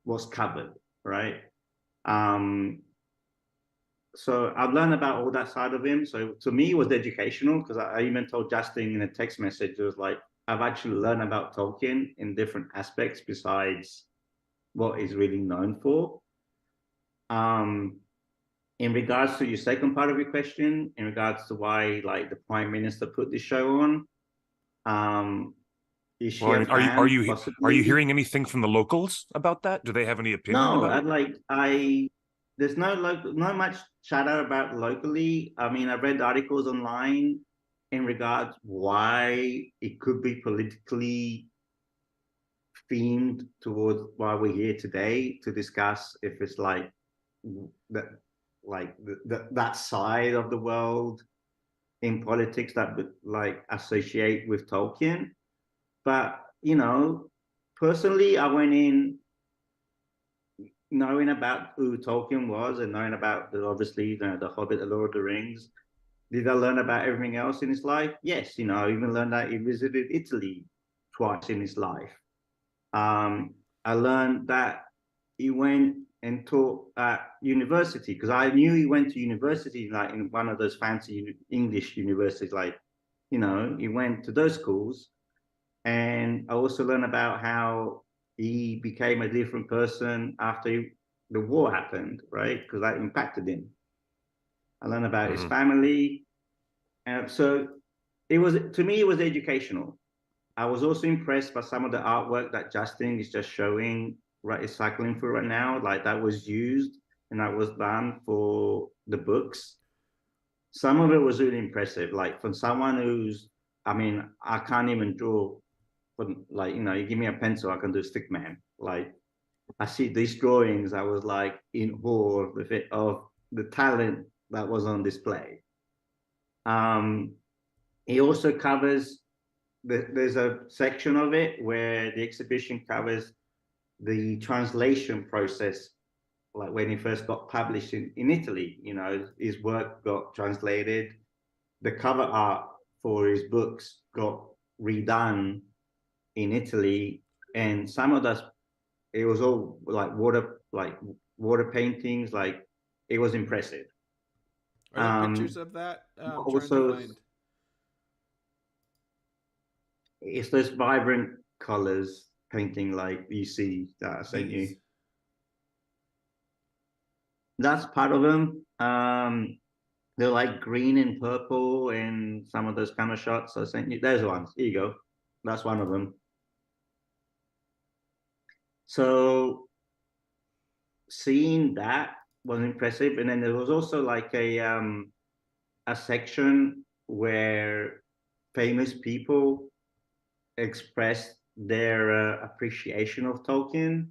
was covered, right? So I've learned about all that side of him. So to me, it was educational because I even told Justin in a text message, it was like, I've actually learned about Tolkien in different aspects besides what he's really known for. In regards to your second part of your question, in regards to why like the Prime Minister put this show on, is she a fan? Are you hearing anything from the locals about that? Do they have any opinion about it? There's not much chatter about locally. I mean, I read articles online in regards why it could be politically themed towards why we're here today to discuss if it's like that side of the world in politics that would like associate with Tolkien. But personally, I went in knowing about who Tolkien was and knowing about obviously the Hobbit, the Lord of the Rings. Did I learn about everything else in his life? Yes, I even learned that he visited Italy twice in his life. I learned that he went and taught at university because I knew he went to university like in one of those fancy English universities, like he went to those schools. And I also learned about how he became a different person after the war happened, right? Because that impacted him. I learned about his family. And so it was educational. I was also impressed by some of the artwork that Justin is just showing, right, is cycling through right now. Like that was used and that was done for the books. Some of it was really impressive. Like from someone I can't even draw. But like, you give me a pencil, I can do stick man. Like I see these drawings, I was like in awe of the talent that was on display. It also covers there's a section of it where the exhibition covers the translation process, like when he first got published in Italy. You know, his work got translated, the cover art for his books got redone in Italy, and some of us, it was all like water paintings. Like, it was impressive. Are there pictures of that? I'm trying to Also, find. it's those vibrant colors painting like you see that I sent you. These. That's part of them. They're like green and purple and some of those kind of shots I sent you. There's ones. Here you go. That's one of them. So seeing that was impressive. And then there was also like a section where famous people expressed their appreciation of Tolkien,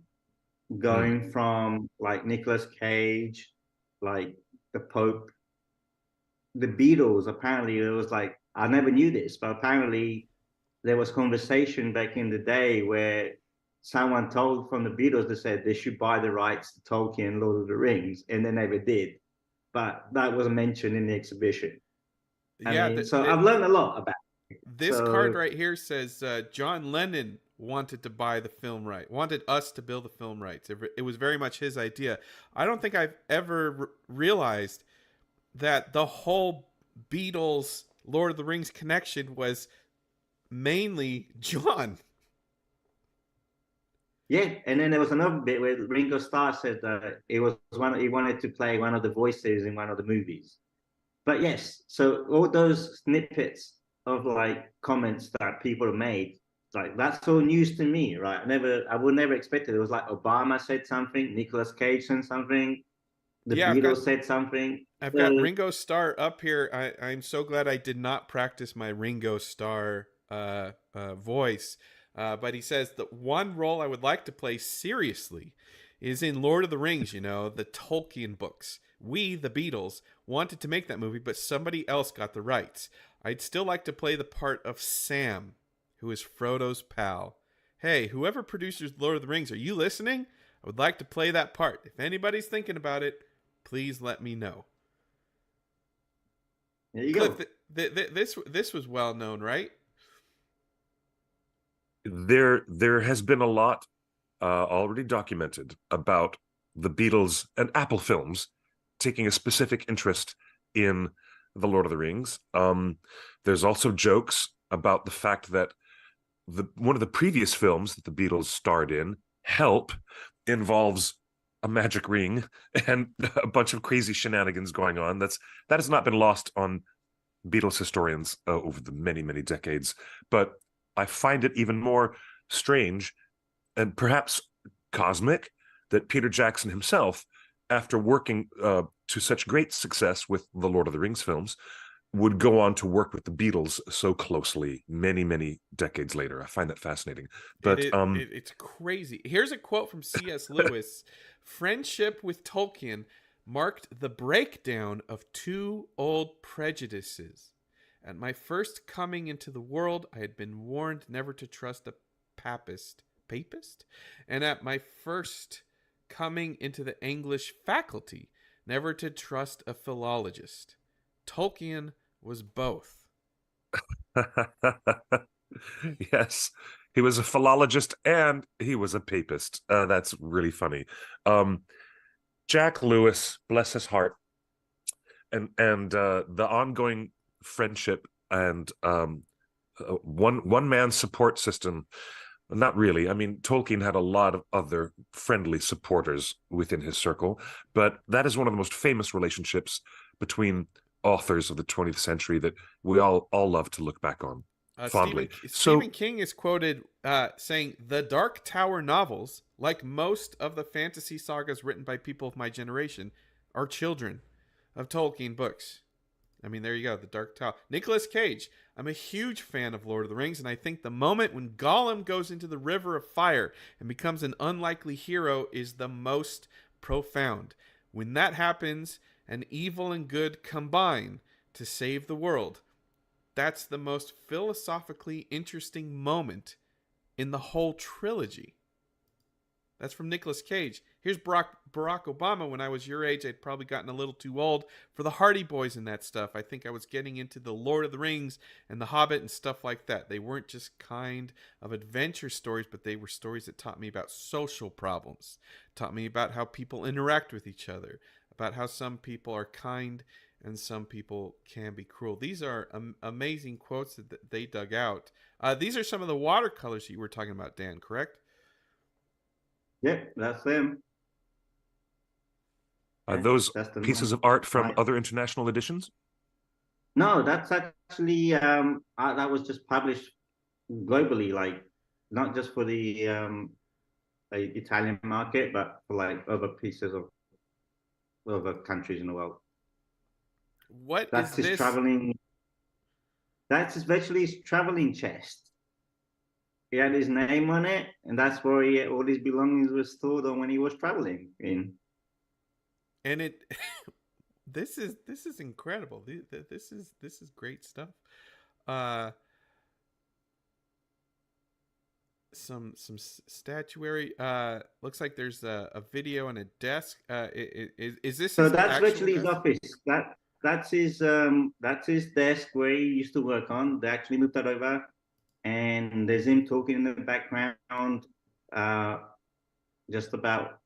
going from like Nicolas Cage, like the Pope, the Beatles. Apparently, it was like, I never knew this, but apparently there was conversation back in the day where someone told from the Beatles, they said they should buy the rights to Tolkien, Lord of the Rings, and they never did. But that was mentioned in the exhibition. Yeah, So I've learned a lot about it. This card right here says John Lennon wanted to buy the film right, wanted us to build the film rights. It was very much his idea. I don't think I've ever realized that the whole Beatles Lord of the Rings connection was mainly John. Yeah, and then there was another bit where Ringo Starr said that he wanted to play one of the voices in one of the movies. But yes, so all those snippets of like comments that people have made, like, that's all news to me, right? I would never expect it. It was like Obama said something, Nicolas Cage said something, the Beatles said something. I've got Ringo Starr up here. I'm so glad I did not practice my Ringo Starr voice. But he says that one role I would like to play seriously is in Lord of the Rings, the Tolkien books. We, the Beatles, wanted to make that movie, but somebody else got the rights. I'd still like to play the part of Sam, who is Frodo's pal. Hey, whoever produces Lord of the Rings, are you listening? I would like to play that part. If anybody's thinking about it, please let me know. There you go. This was well known, right? There has been a lot already documented about the Beatles and Apple Films taking a specific interest in the Lord of the Rings. There's also jokes about the fact that one of the previous films that the Beatles starred in, Help, involves a magic ring and a bunch of crazy shenanigans going on. That has not been lost on Beatles historians over the many, many decades. But I find it even more strange and perhaps cosmic that Peter Jackson himself, after working to such great success with the Lord of the Rings films, would go on to work with the Beatles so closely many, many decades later. I find that fascinating. But it's crazy. Here's a quote from C.S. Lewis. Friendship with Tolkien marked the breakdown of two old prejudices. At my first coming into the world, I had been warned never to trust a papist? And at my first coming into the English faculty, never to trust a philologist. Tolkien was both. Yes, he was a philologist and he was a papist. That's really funny. Jack Lewis, bless his heart, and the ongoing friendship and one man's support system. Not really. I mean, Tolkien had a lot of other friendly supporters within his circle, but that is one of the most famous relationships between authors of the 20th century that we all love to look back on fondly. Stephen King is quoted saying, "The Dark Tower novels, like most of the fantasy sagas written by people of my generation, are children of Tolkien books." I mean, there you go, The Dark Tower. Nicolas Cage. I'm a huge fan of Lord of the Rings, and I think the moment when Gollum goes into the River of Fire and becomes an unlikely hero is the most profound. When that happens, and evil and good combine to save the world. That's the most philosophically interesting moment in the whole trilogy. That's from Nicolas Cage. Here's Barack Obama. When I was your age, I'd probably gotten a little too old for the Hardy Boys and that stuff. I think I was getting into the Lord of the Rings and the Hobbit and stuff like that. They weren't just kind of adventure stories, but they were stories that taught me about social problems, taught me about how people interact with each other, about how some people are kind and some people can be cruel. These are amazing quotes that they dug out. These are some of the watercolors you were talking about, Dan, correct? Yep, that's them. Are those That's the pieces of art from right. other international editions? No, that's actually that was just published globally, like not just for the Italian market, but for like other pieces of other countries in the world. What That's is his this? traveling. That's virtually his traveling chest. He had his name on it, and that's where all his belongings were stored on when he was traveling in. And it this is incredible. This is great stuff. Some statuary. Looks like there's a video and a desk. Is this So his that's actual virtually his desk? office. That's his desk where he used to work on. They actually moved that over, and there's him talking in the background, uh, just about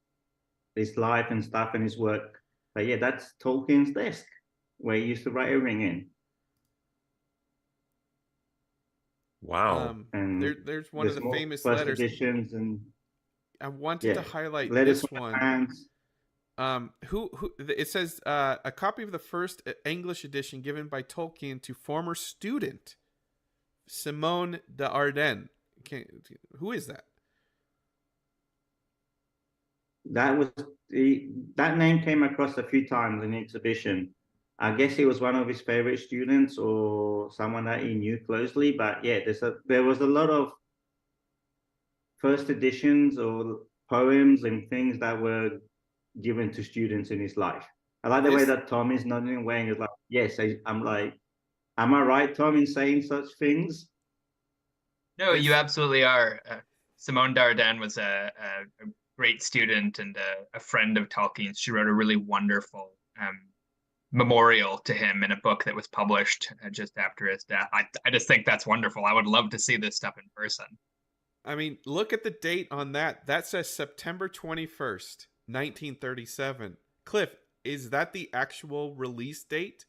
his life and stuff and his work. But yeah, that's Tolkien's desk where he used to write everything in. Wow. And There's one of there's the more famous first letters. editions and I wanted to yeah, highlight letters this from the one. fans. Who it says a copy of the first English edition given by Tolkien to former student Simone de Ardennes. Who is that? That name came across a few times in the exhibition. I guess he was one of his favorite students or someone that he knew closely. But yeah, there was a lot of first editions or poems and things that were given to students in his life. I like the way that Tom is nodding away and is like, yes, I'm like, am I right, Tom, in saying such things? No, you absolutely are. Simone Darden was a great student and a friend of Tolkien's. She wrote a really wonderful memorial to him in a book that was published just after his death. I just think that's wonderful. I would love to see this stuff in person. I mean, look at the date on that. That says September 21st, 1937. Cliff, is that the actual release date?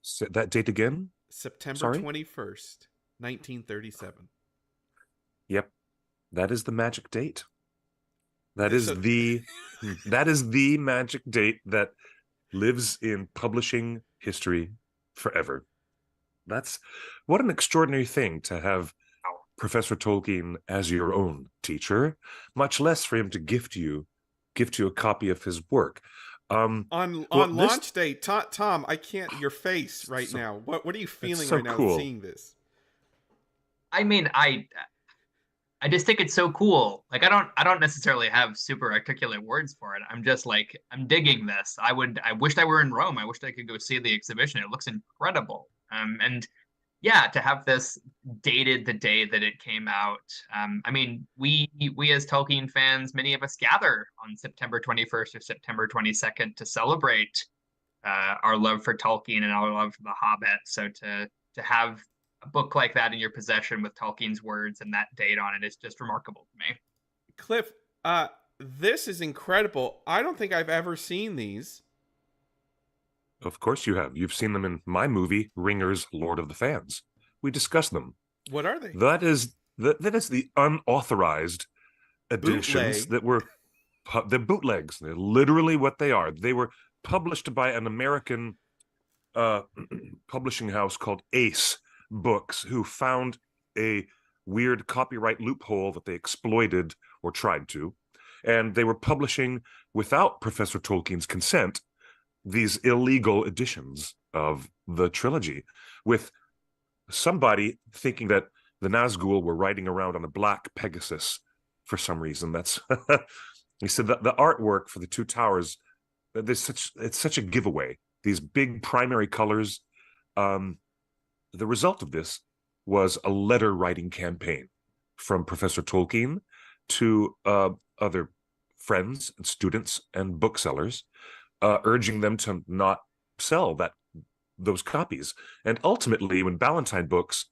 Say that date again? September Sorry? 21st, 1937. Yep. That is the magic date. That It's is that is the magic date that lives in publishing history forever. That's what an extraordinary thing to have Professor Tolkien as your own teacher, much less for him to gift you a copy of his work. On launch day, Tom, I can't. Your face right now. What are you feeling so right now cool. seeing this? I mean, I just think it's so cool. Like I don't necessarily have super articulate words for it. I'm just like I'm digging this. I wished I were in Rome. I wished I could go see the exhibition. It looks incredible. And yeah, to have this dated the day that it came out. I mean, we as Tolkien fans, many of us gather on September 21st or September 22nd to celebrate our love for Tolkien and our love for The Hobbit. So to have a book like that in your possession with Tolkien's words and that date on it is just remarkable to me. Cliff, this is incredible. I don't think I've ever seen these. Of course you have. You've seen them in my movie, Ringer's Lord of the Fans. We discussed them. What are they? That is the unauthorized editions that were the bootlegs. They're literally what they are. They were published by an American publishing house called Ace Books, who found a weird copyright loophole that they exploited or tried to, and they were publishing without Professor Tolkien's consent these illegal editions of the trilogy, with somebody thinking that the Nazgul were riding around on a black Pegasus for some reason. That's he said that the artwork for the Two Towers it's such a giveaway. These big primary colors. The result of this was a letter writing campaign from Professor Tolkien to other friends and students and booksellers, urging them to not sell those copies. And ultimately, when Ballantine Books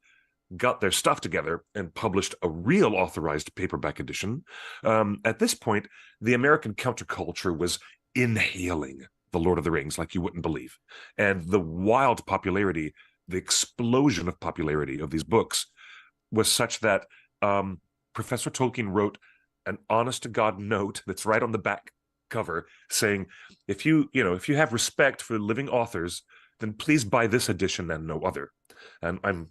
got their stuff together and published a real authorized paperback edition, at this point, the American counterculture was inhaling The Lord of the Rings like you wouldn't believe. And the wild popularity, the explosion of popularity of these books was such that Professor Tolkien wrote an honest-to-God note that's right on the back cover saying, if you have respect for living authors, then please buy this edition and no other. And I'm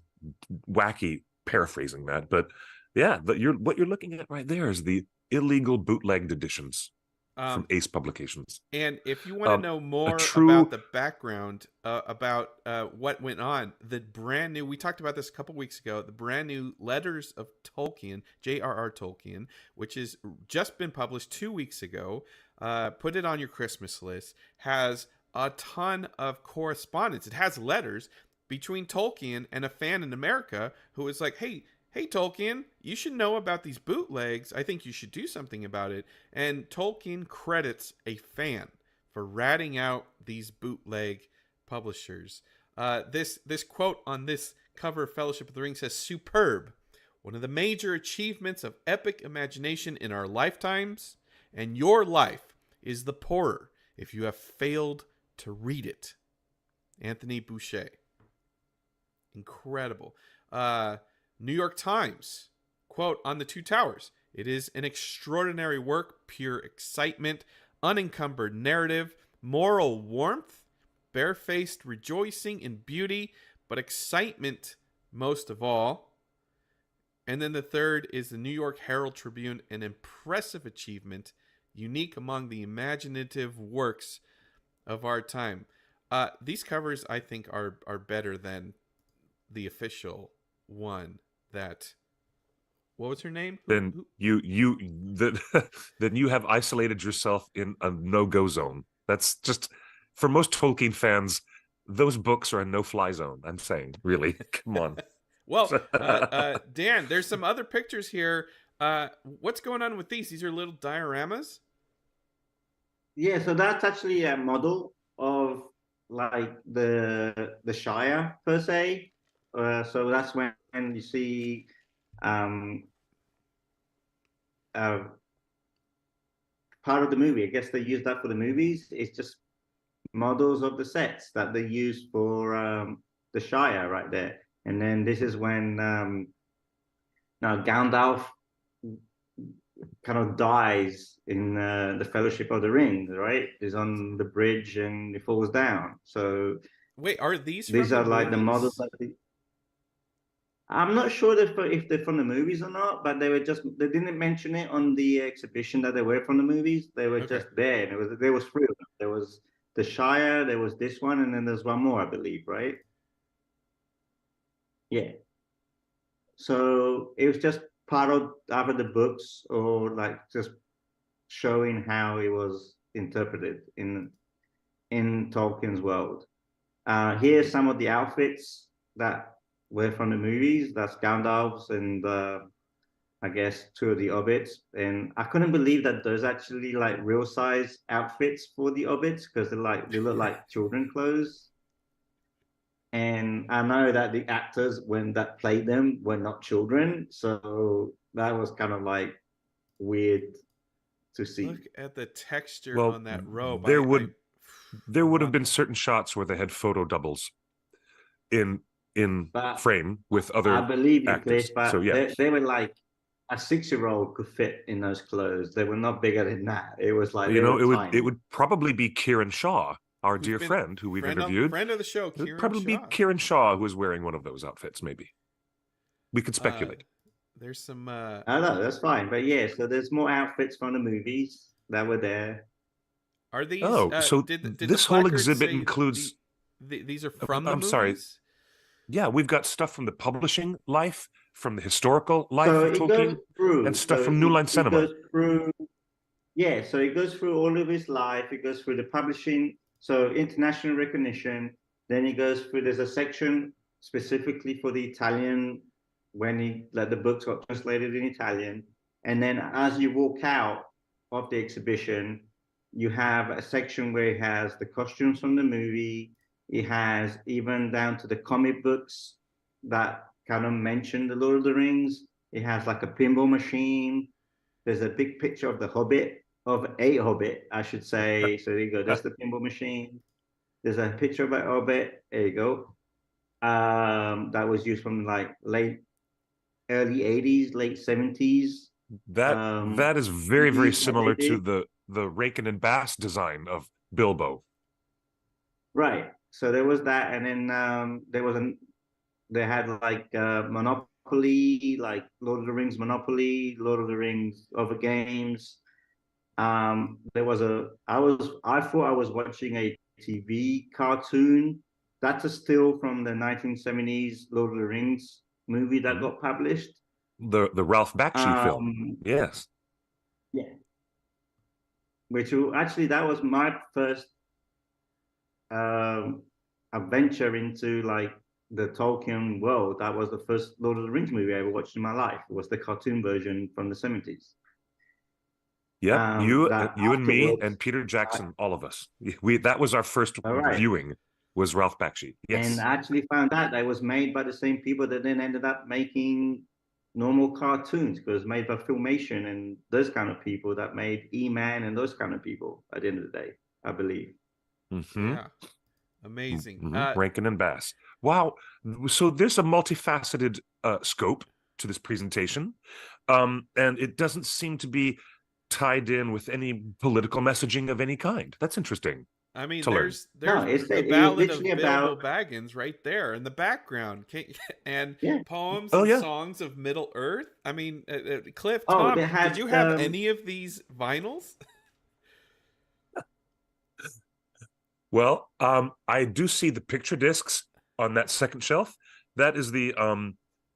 wacky paraphrasing that, but yeah, what you're looking at right there is the illegal bootlegged editions from Ace Publications. And if you want to know more about the background about what went on, the brand new, we talked about this a couple weeks ago, the brand new Letters of Tolkien, J.R.R. Tolkien, which has just been published 2 weeks ago, put it on your Christmas list, has a ton of correspondence. It has letters between Tolkien and a fan in America who is like, hey Tolkien, you should know about these bootlegs. I think you should do something about it. And Tolkien credits a fan for ratting out these bootleg publishers. This quote on this cover of Fellowship of the Ring says, "Superb, one of the major achievements of epic imagination in our lifetimes, and your life is the poorer if you have failed to read it." Anthony Boucher. Incredible. New York Times, quote, on The Two Towers, "It is an extraordinary work, pure excitement, unencumbered narrative, moral warmth, barefaced rejoicing in beauty, but excitement most of all." And then the third is the New York Herald Tribune, "An impressive achievement, unique among the imaginative works of our time." These covers, I think, are better than the official one. That, what was her name? Then you have isolated yourself in a no-go zone. That's just, for most Tolkien fans, those books are a no-fly zone. I'm saying, really, come on. Well, Dan, there's some other pictures here. What's going on with these? These are little dioramas? Yeah, so that's actually a model of like the Shire per se. So that's when you see part of the movie. I guess they use that for the movies. It's just models of the sets that they use for the Shire right there. And then this is when now Gandalf kind of dies in the Fellowship of the Ring, right? He's on the bridge and he falls down. So wait, are these are like movies? the models that I'm not sure if they're from the movies or not, but they didn't mention it on the exhibition that they were from the movies. They were just there. And there was three of them. There was the Shire, there was this one, and then there's one more, I believe, right? Yeah. So it was just part of either the books or like just showing how it was interpreted in Tolkien's world. Here's some of the outfits that were from the movies. That's Gandalf's and I guess two of the hobbits. And I couldn't believe that those actually like real size outfits for the hobbits, because they look like children clothes. And I know that the actors that played them were not children, so that was kind of like weird to see. Look at the texture on that robe. There would have been certain shots where they had photo doubles in frame with other I believe in actors. this, but so yeah, they were like a 6-year-old could fit in those clothes. They were not bigger than that. It was like it would probably be Kieran Shaw, our dear friend who we've interviewed. Friend of the show, It would probably be Kieran Shaw who was wearing one of those outfits. Maybe we could speculate. There's some. I know, that's fine, but yeah. So there's more outfits from the movies that were there. Are these? So did this whole exhibit includes. These are from the movies? Sorry. Yeah, we've got stuff from the publishing life, from the historical life So of Tolkien, and stuff from New Line Cinema. Yeah, so it goes through all of his life. It goes through the publishing, so international recognition. Then it goes through. There's a section specifically for the Italian when the books got translated in Italian. And then as you walk out of the exhibition, you have a section where it has the costumes from the movie. It has even down to the comic books that kind of mention the Lord of the Rings. It has like a pinball machine. There's a big picture of the Hobbit, of a Hobbit, I should say. So there you go. That's the pinball machine. There's a picture of a Hobbit. There you go. That was used from like early 80s, late 70s. That is very, very movies that similar they to did. the Rankin and Bass design of Bilbo. Right. So there was that, and then they had like Monopoly, like Lord of the Rings Monopoly, Lord of the Rings other games. There was I thought I was watching a TV cartoon. That's a still from the 1970s Lord of the Rings movie that got published. The Ralph Bakshi film. Yes. Yeah. Which actually that was my first adventure into like the Tolkien world. That was the first Lord of the Rings movie I ever watched in my life. It was the cartoon version from the 70s. Yep, you and me afterwards, and Peter Jackson, all of us. That was our first all right. viewing, was Ralph Bakshi. Yes. And I actually found out that it was made by the same people that then ended up making normal cartoons, because it was made by Filmation and those kind of people that made E-Man and those kind of people at the end of the day, I believe. Yeah. Amazing. Rankin and Bass. Wow. So there's a multifaceted scope to this presentation. And it doesn't seem to be tied in with any political messaging of any kind. That's interesting. I mean, there's the ballad of Bilbo Baggins right there in the background, and poems and songs of Middle Earth. I mean, Cliff, Tom, did you have any of these vinyls? Well, I do see the picture discs on that second shelf. That is the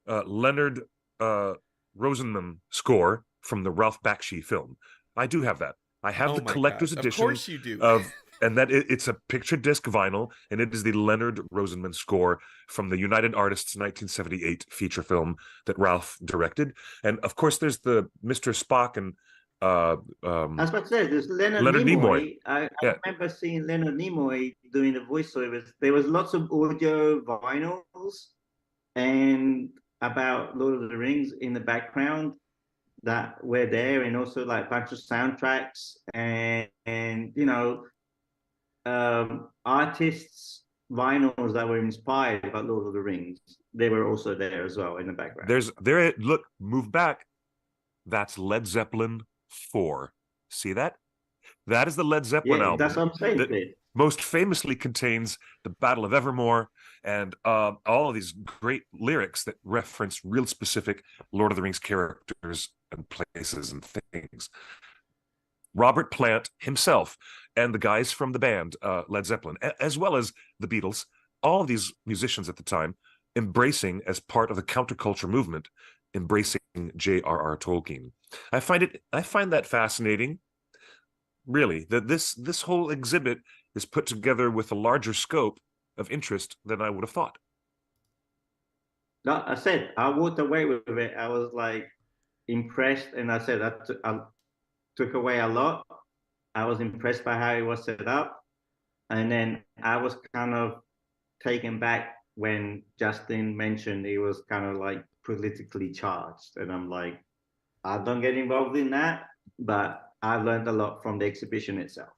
Leonard Rosenman score from the Ralph Bakshi film. I do have that. I have the collector's edition. Of course you do. And that it's a picture disc vinyl, and it is the Leonard Rosenman score from the United Artists 1978 feature film that Ralph directed. And of course, there's the Mr. Spock and I was about to say, there's Leonard Nimoy. I remember seeing Leonard Nimoy doing the voiceovers. There was lots of audio vinyls and about Lord of the Rings in the background that were there, and also like a bunch of soundtracks and you know, artists vinyls that were inspired by Lord of the Rings. They were also there as well in the background. Look, move back. That's Led Zeppelin 4. See that? That is the Led Zeppelin album. That's what I'm saying. That most famously contains the Battle of Evermore and all of these great lyrics that reference real specific Lord of the Rings characters and places and things. Robert Plant himself and the guys from the band Led Zeppelin, as well as the Beatles, all of these musicians at the time embracing, as part of the counterculture movement, embracing J.R.R. Tolkien. I find that fascinating, really, that this whole exhibit is put together with a larger scope of interest than I would have thought. No, I said I walked away with it. I was like impressed, and I said I took away a lot. I was impressed by how it was set up, and then I was kind of taken back when Justin mentioned it was kind of like politically charged, and I'm like, I don't get involved in that, but I learned a lot from the exhibition itself.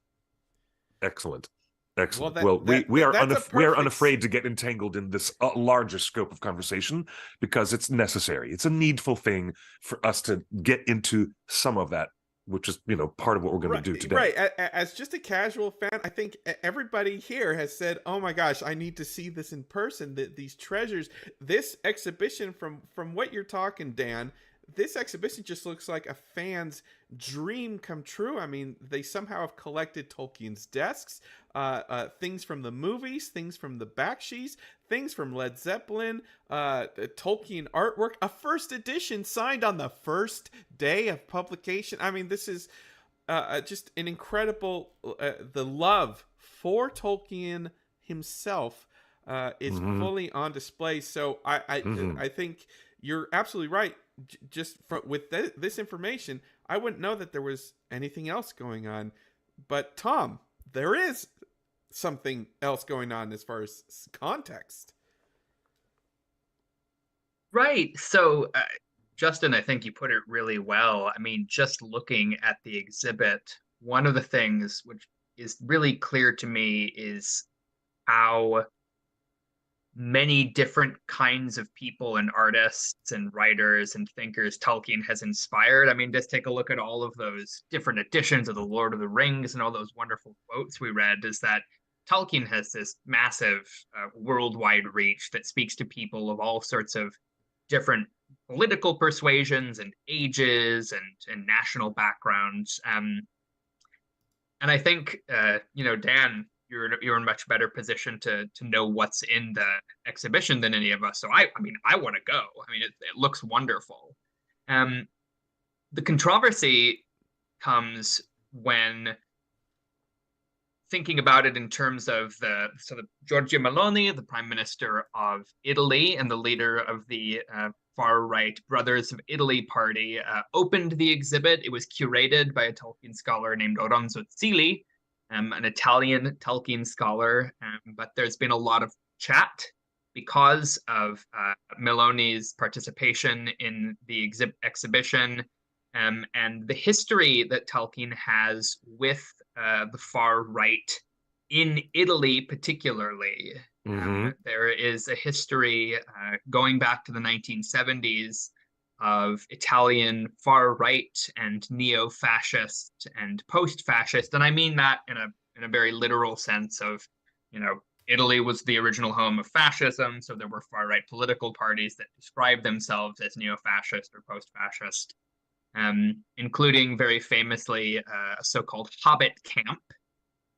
Excellent. We are unafraid to get entangled in this larger scope of conversation because it's necessary. It's a needful thing for us to get into some of that, which is, part of what we're going to do today. Right. As just a casual fan, I think everybody here has said, oh my gosh, I need to see this in person, these treasures. This exhibition, from what you're talking, Dan, this exhibition just looks like a fan's dream come true. I mean, they somehow have collected Tolkien's desks, things from the movies, things from the Bakshi's, things from Led Zeppelin, Tolkien artwork, a first edition signed on the first day of publication. I mean, this is just an incredible the love for Tolkien himself is fully on display. So I think you're absolutely right. Just with this information, I wouldn't know that there was anything else going on. But Tom, there is something else going on as far as context. Right. So, Justin, I think you put it really well. I mean, just looking at the exhibit, one of the things which is really clear to me is how many different kinds of people and artists and writers and thinkers Tolkien has inspired. I mean, just take a look at all of those different editions of The Lord of the Rings and all those wonderful quotes we read, is that Tolkien has this massive worldwide reach that speaks to people of all sorts of different political persuasions and ages and national backgrounds. And I think, Dan, you're in a much better position to know what's in the exhibition than any of us. So I mean, I want to go. I mean, it looks wonderful. The controversy comes when thinking about it in terms of the Giorgia Meloni, the Prime Minister of Italy and the leader of the far-right Brothers of Italy party, opened the exhibit. It was curated by a Tolkien scholar named Oronzo Zilli, an Italian Tolkien scholar. But there's been a lot of chat because of Meloni's participation in the exhibition, and the history that Tolkien has with the far right in Italy, particularly. There is a history going back to the 1970s of Italian far right and neo-fascist and post-fascist, and I mean that in a very literal sense of, Italy was the original home of fascism, so there were far right political parties that described themselves as neo-fascist or post-fascist, including very famously a so-called Hobbit camp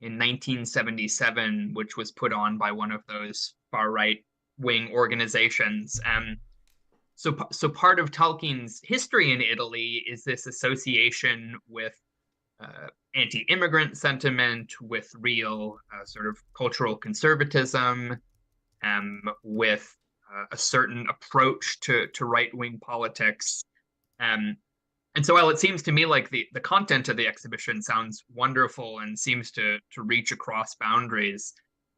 in 1977, which was put on by one of those far right wing organizations. So part of Tolkien's history in Italy is this association with anti-immigrant sentiment, with real sort of cultural conservatism, with a certain approach to right-wing politics. And so while it seems to me like the content of the exhibition sounds wonderful and seems to reach across boundaries,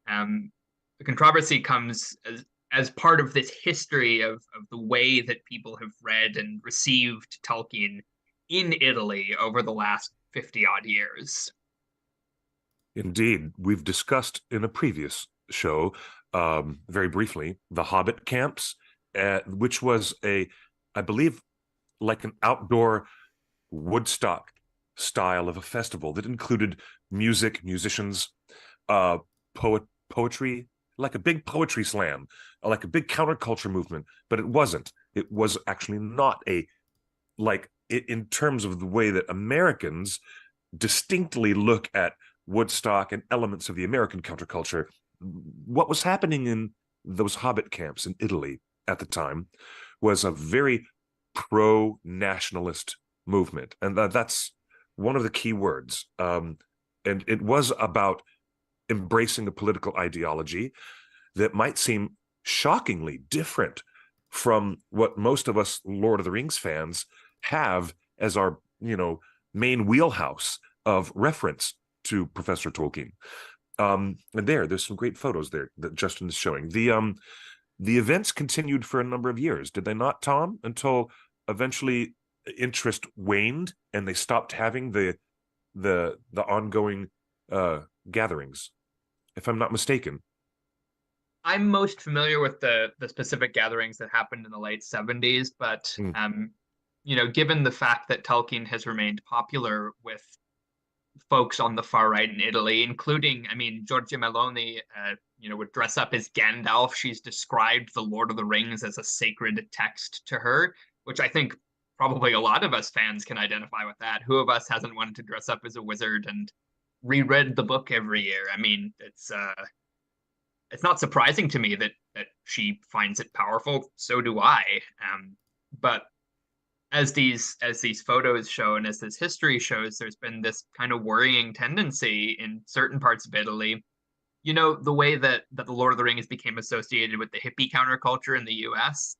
the controversy comes as part of this history of the way that people have read and received Tolkien in Italy over the last 50-odd years. Indeed. We've discussed in a previous show, very briefly, the Hobbit camps, which was I believe, like an outdoor Woodstock style of a festival that included music, musicians, poetry, like a big poetry slam, like a big counterculture movement. But it wasn't. It was actually not in terms of the way that Americans distinctly look at Woodstock and elements of the American counterculture. What was happening in those Hobbit camps in Italy at the time was a very pro-nationalist movement, and that's one of the key words. And it was about embracing a political ideology that might seem shockingly different from what most of us Lord of the Rings fans have as our main wheelhouse of reference to Professor Tolkien. And there's some great photos there that Justin is showing. The events continued for a number of years, did they not, Tom? Until eventually interest waned and they stopped having the ongoing gatherings, if I'm not mistaken. I'm most familiar with the specific gatherings that happened in the late 70s, but given the fact that Tolkien has remained popular with folks on the far right in Italy, including, Giorgia Meloni, would dress up as Gandalf. She's described the Lord of the Rings as a sacred text to her, which I think probably a lot of us fans can identify with that. Who of us hasn't wanted to dress up as a wizard and reread the book every year? It's not surprising to me that she finds it powerful. So do I. But as these photos show and as this history shows, there's been this kind of worrying tendency in certain parts of Italy. You know, the way that the Lord of the Rings became associated with the hippie counterculture in the US.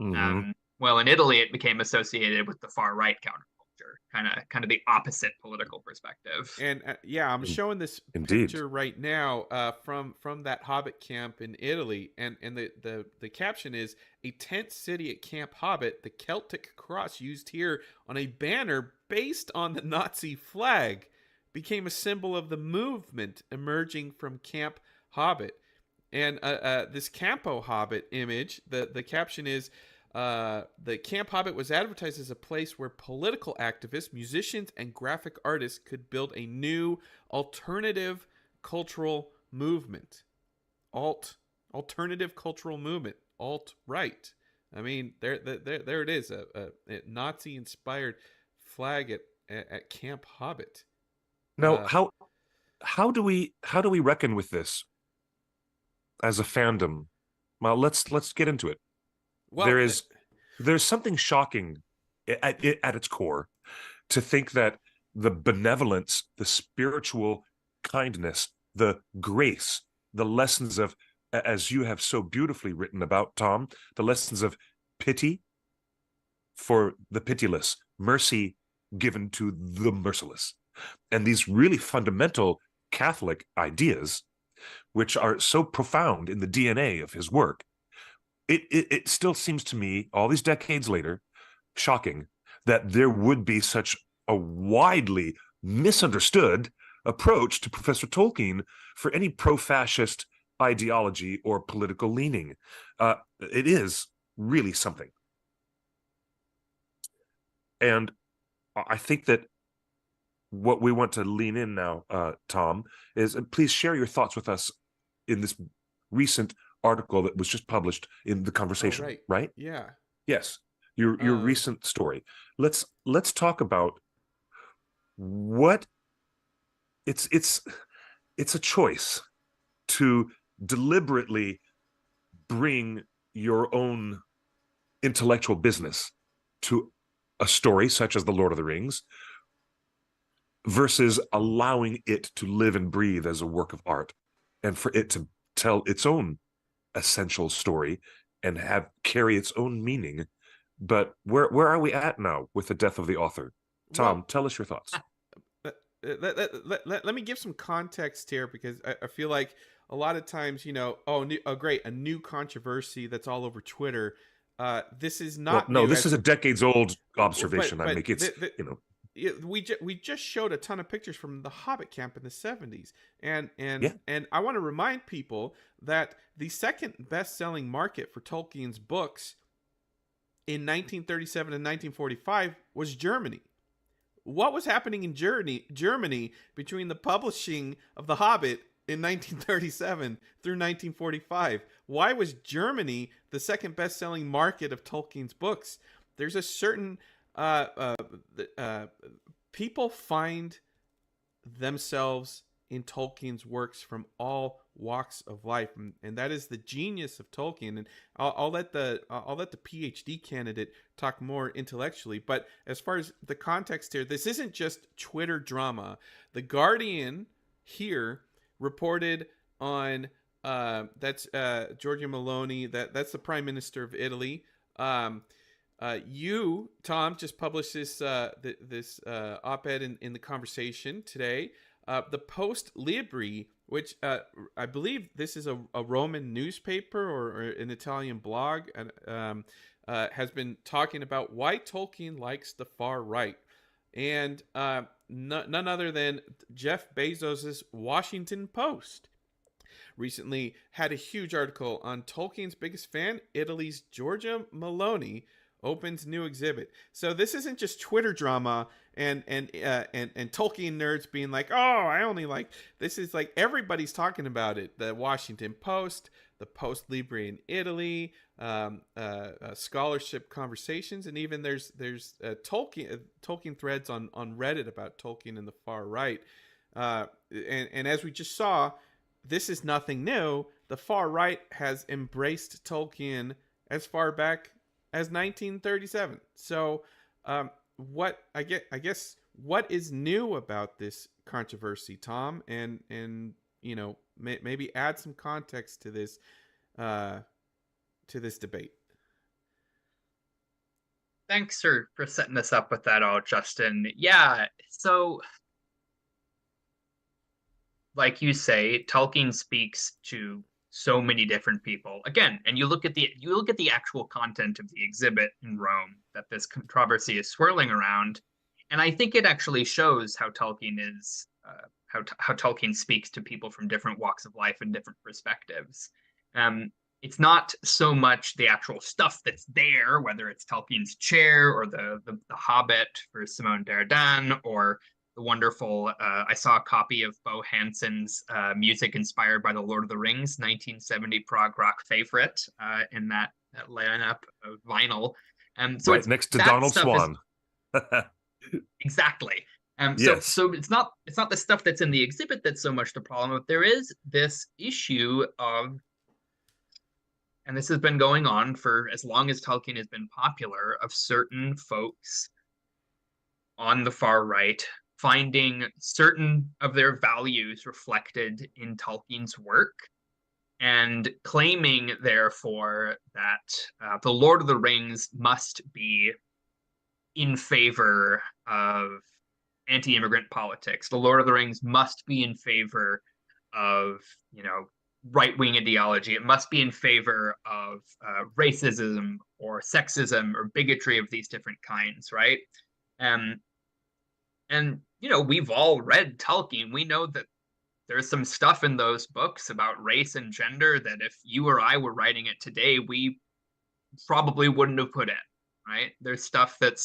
Hmm. Well, in Italy, it became associated with the far right counterculture, kind of the opposite political perspective. And yeah, I'm showing this Indeed. picture right now from that Hobbit camp in Italy, and the caption is a tent city at Camp Hobbit. The Celtic cross used here on a banner based on the Nazi flag became a symbol of the movement emerging from Camp Hobbit. And this Campo Hobbit image, the caption is, the Camp Hobbit was advertised as a place where political activists, musicians, and graphic artists could build a new alternative cultural movement. Alternative cultural movement. Alt-right. I mean, there it is, a Nazi-inspired flag at Camp Hobbit. Now, how do we reckon with this as a fandom? Well, let's get into it. Well, There's something shocking at its core to think that the benevolence, the spiritual kindness, the grace, the lessons of, as you have so beautifully written about, Tom, the lessons of pity for the pitiless, mercy given to the merciless, and these really fundamental Catholic ideas, which are so profound in the DNA of his work, it still seems to me, all these decades later, shocking that there would be such a widely misunderstood approach to Professor Tolkien for any pro-fascist ideology or political leaning. It is really something. And I think that what we want to lean in now, Tom, is please share your thoughts with us in this recent article that was just published in The Conversation. Oh, right? Yeah. Yes. Your recent story. Let's talk about what it's a choice to deliberately bring your own intellectual business to a story such as The Lord of the Rings versus allowing it to live and breathe as a work of art, and for it to tell its own essential story and carry its own meaning. But where are we at now with the death of the author? Tom, tell us your thoughts. Let me give some context here, because I feel like a lot of times, great, a new controversy that's all over Twitter. This is not no, new, this is a decades old observation. but I make it's we just showed a ton of pictures from the Hobbit camp in the 70s, and Yeah. and I want to remind people that the second best-selling market for Tolkien's books in 1937 and 1945 was Germany. What was happening in Germany between the publishing of The Hobbit in 1937 through 1945? Why was Germany the second best-selling market of Tolkien's books? There's a certain people find themselves in Tolkien's works from all walks of life, and that is the genius of Tolkien. And I'll let the PhD candidate talk more intellectually. But as far as the context here, this isn't just Twitter drama. The Guardian here reported on that's Giorgia Meloni, that's the Prime Minister of Italy. You, Tom, just published this op-ed in The Conversation today. The Post Libri, which I believe this is a Roman newspaper or an Italian blog, has been talking about why Tolkien likes the far right. And none other than Jeff Bezos' Washington Post recently had a huge article on Tolkien's biggest fan, Italy's Giorgia Meloni, opens new exhibit. So this isn't just Twitter drama and Tolkien nerds being like, oh, I only like, this is like everybody's talking about it. The Washington Post, the Post Libri in Italy, scholarship conversations, and even there's Tolkien threads on Reddit about Tolkien and the far right. And as we just saw, this is nothing new. The far right has embraced Tolkien as far back as 1937. So What I guess what is new about this controversy, Tom, and maybe add some context uh, to this debate. Thanks for setting us up with that all, Justin. Yeah, so like you say, Tolkien speaks to so many different people. Again, and you look at the actual content of the exhibit in Rome that this controversy is swirling around, and I think it actually shows how Tolkien is how Tolkien speaks to people from different walks of life and different perspectives. It's not so much the actual stuff that's there, whether it's Tolkien's chair or the Hobbit for Simone Dardan, or the wonderful I saw a copy of Bo Hansen's music inspired by the Lord of the Rings 1970 prog rock favorite in that lineup of vinyl. So right it's next to that Donald stuff Swan. exactly. Yes. So it's not the stuff that's in the exhibit that's so much the problem, but there is this issue of, and this has been going on for as long as Tolkien has been popular, of certain folks on the far right finding certain of their values reflected in Tolkien's work and claiming, therefore, that the Lord of the Rings must be in favor of anti-immigrant politics. The Lord of the Rings must be in favor of, right-wing ideology. It must be in favor of racism or sexism or bigotry of these different kinds, right? And we've all read Tolkien. We know that there's some stuff in those books about race and gender that if you or I were writing it today, we probably wouldn't have put in, right? There's stuff that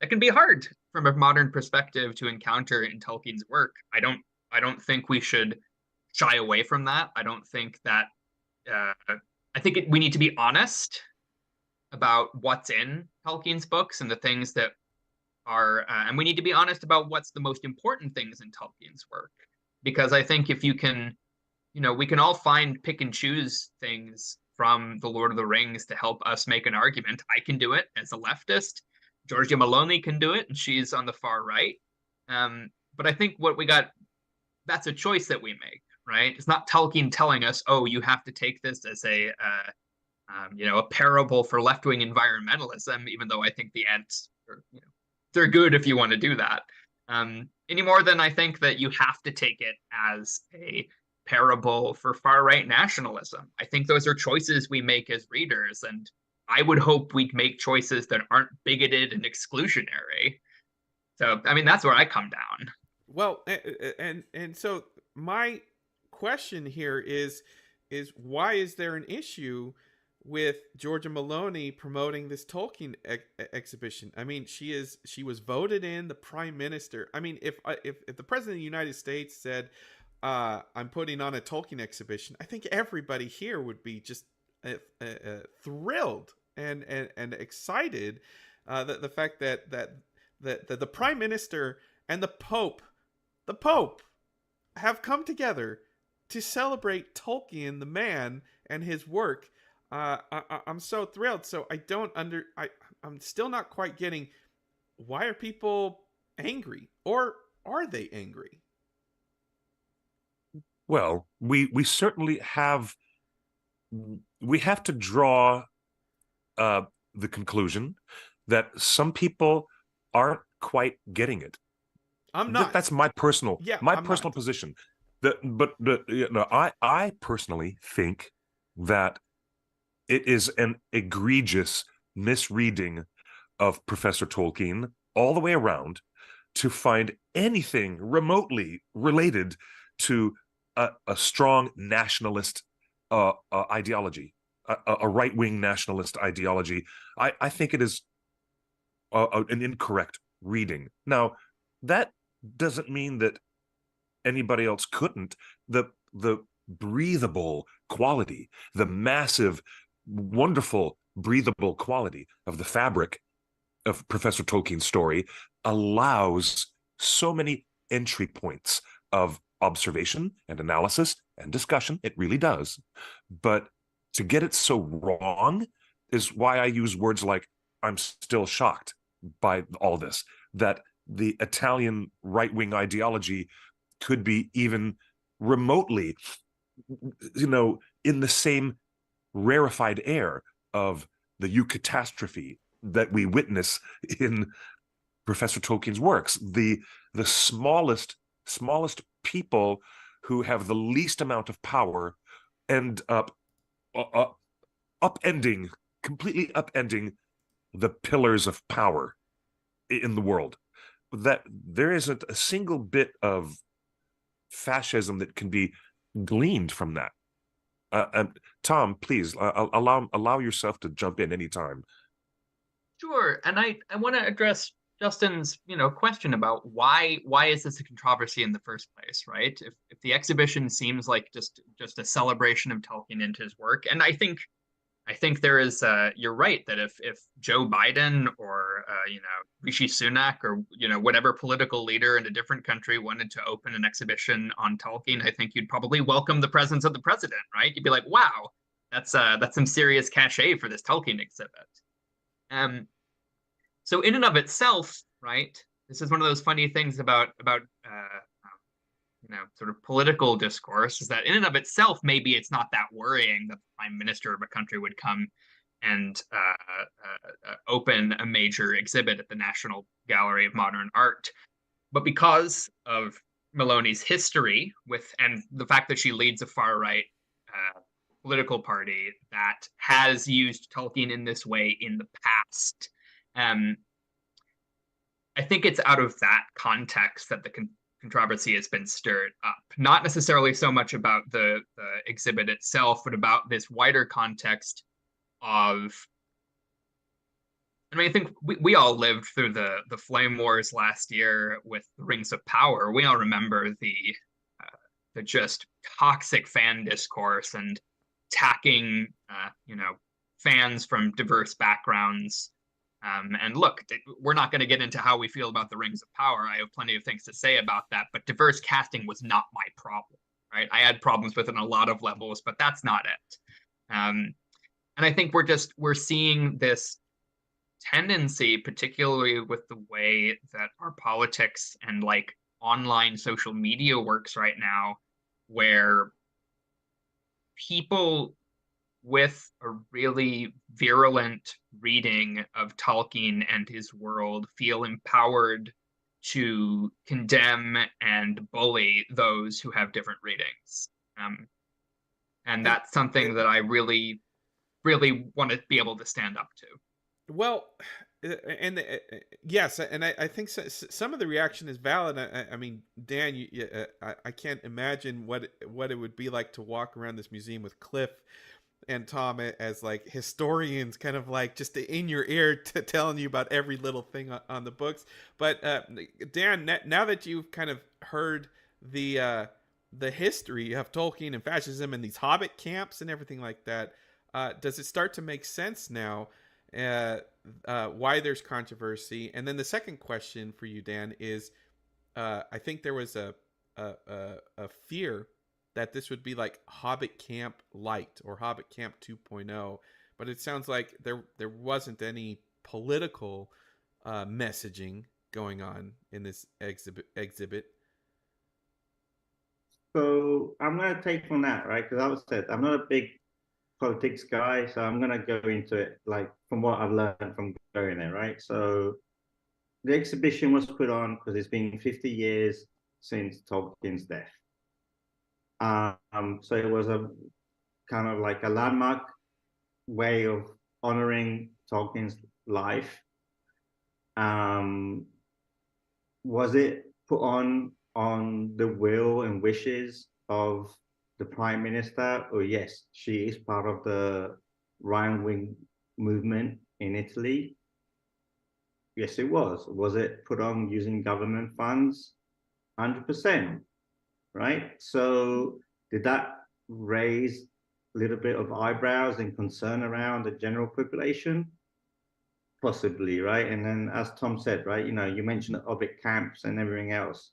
can be hard from a modern perspective to encounter in Tolkien's work. I don't think we should shy away from that. I don't think that I think we need to be honest about what's in Tolkien's books and the things that are, and we need to be honest about what's the most important things in Tolkien's work. Because I think if you can, we can all pick and choose things from The Lord of the Rings to help us make an argument. I can do it as a leftist. Giorgia Meloni can do it, and she's on the far right. But I think that's a choice that we make, right? It's not Tolkien telling us, oh, you have to take this as a parable for left-wing environmentalism, even though I think the ends they're good if you want to do that. Any more than I think that you have to take it as a parable for far-right nationalism. I think those are choices we make as readers, and I would hope we'd make choices that aren't bigoted and exclusionary. So, I mean, that's where I come down. Well, and so my question here is why is there an issue with Giorgia Meloni promoting this Tolkien exhibition? I mean, she was voted in the prime minister. I mean, if the president of the United States said, "I'm putting on a Tolkien exhibition," I think everybody here would be just thrilled and excited. The fact that the prime minister and the Pope have come together to celebrate Tolkien, the man, and his work. I'm so thrilled. So I'm still not quite getting, why are people angry, or are they angry? Well, we certainly have to draw the conclusion that some people aren't quite getting it. I'm not. That's my personal personal position. I personally think that it is an egregious misreading of Professor Tolkien all the way around to find anything remotely related to a strong nationalist ideology, a right-wing nationalist ideology. I think it is an incorrect reading. Now, that doesn't mean that anybody else couldn't. The breathable quality, the massive, wonderful, breathable quality of the fabric of Professor Tolkien's story allows so many entry points of observation and analysis and discussion. It really does. But to get it so wrong is why I use words like, I'm still shocked by all this, that the Italian right-wing ideology could be even remotely, in the same rarefied air of the eucatastrophe that we witness in Professor Tolkien's works. The smallest people who have the least amount of power end up completely upending the pillars of power in the world. That there isn't a single bit of fascism that can be gleaned from that. Tom, please allow yourself to jump in anytime. Sure, and I want to address Justin's question about why is this a controversy in the first place, right? If the exhibition seems like just a celebration of Tolkien and his work, and I think there is you're right that if Joe Biden or Rishi Sunak or whatever political leader in a different country wanted to open an exhibition on Tolkien, I think you'd probably welcome the presence of the president, right? You'd be like, wow, that's some serious cachet for this Tolkien exhibit. So in and of itself, right, this is one of those funny things about sort of political discourse, is that in and of itself, maybe it's not that worrying that the prime minister of a country would come and open a major exhibit at the National Gallery of Modern Art. But because of Maloney's history and the fact that she leads a far-right political party that has used Tolkien in this way in the past, I think it's out of that context that the controversy has been stirred up. Not necessarily so much about the exhibit itself, but about this wider context of. I mean, I think we all lived through the flame wars last year with the Rings of Power. We all remember the just toxic fan discourse and attacking fans from diverse backgrounds. And look, we're not going to get into how we feel about the Rings of Power. I have plenty of things to say about that, but diverse casting was not my problem, right? I had problems with it on a lot of levels, but that's not it. And I think we're seeing this tendency, particularly with the way that our politics and like online social media works right now, where people with a really virulent reading of Tolkien and his world feel empowered to condemn and bully those who have different readings. And that's something that I really, really want to be able to stand up to. Well, and yes, and I think some of the reaction is valid. I mean, Dan, I can't imagine what it would be like to walk around this museum with Cliff and Tom as like historians, kind of like just in your ear telling you about every little thing on the books. But Dan, now that you've kind of heard the history of Tolkien and fascism and these Hobbit camps and everything like that, does it start to make sense now why there's controversy? And then the second question for you, Dan, is I think there was a fear that this would be like Hobbit Camp Light or Hobbit Camp 2.0, but it sounds like there wasn't any political messaging going on in this exhibit. So I'm going to take from that, right? Because I was said I'm not a big politics guy, so I'm going to go into it like from what I've learned from going there, right? So the exhibition was put on because it's been 50 years since Tolkien's death. So it was a kind of like a landmark way of honoring Tolkien's life. Was it put on the will and wishes of the Prime Minister? Or yes, she is part of the right-wing movement in Italy. Yes, it was. Was it put on using government funds? 100%. Right? So did that raise a little bit of eyebrows and concern around the general population? Possibly, right? And then as Tom said, right, you mentioned the Hobbit camps and everything else.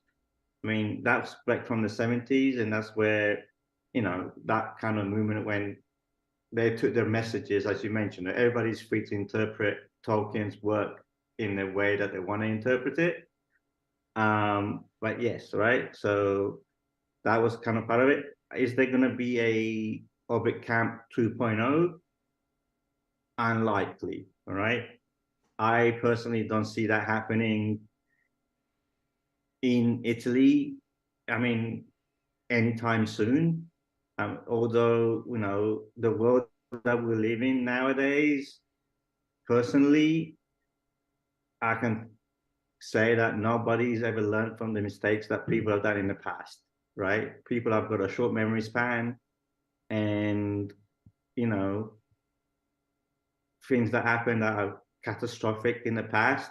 I mean, that's back from the 70s, and that's where, that kind of movement, when they took their messages, as you mentioned, everybody's free to interpret Tolkien's work in the way that they want to interpret it. But yes, right. So that was kind of part of it. Is there going to be a Orbit Camp 2.0? Unlikely. All right. I personally don't see that happening in Italy. I mean, anytime soon. Although, you know, the world that we live in nowadays, personally, I can say that nobody's ever learned from the mistakes that people have done in the past, right? People have got a short memory span, and, you know, things that happened that are catastrophic in the past,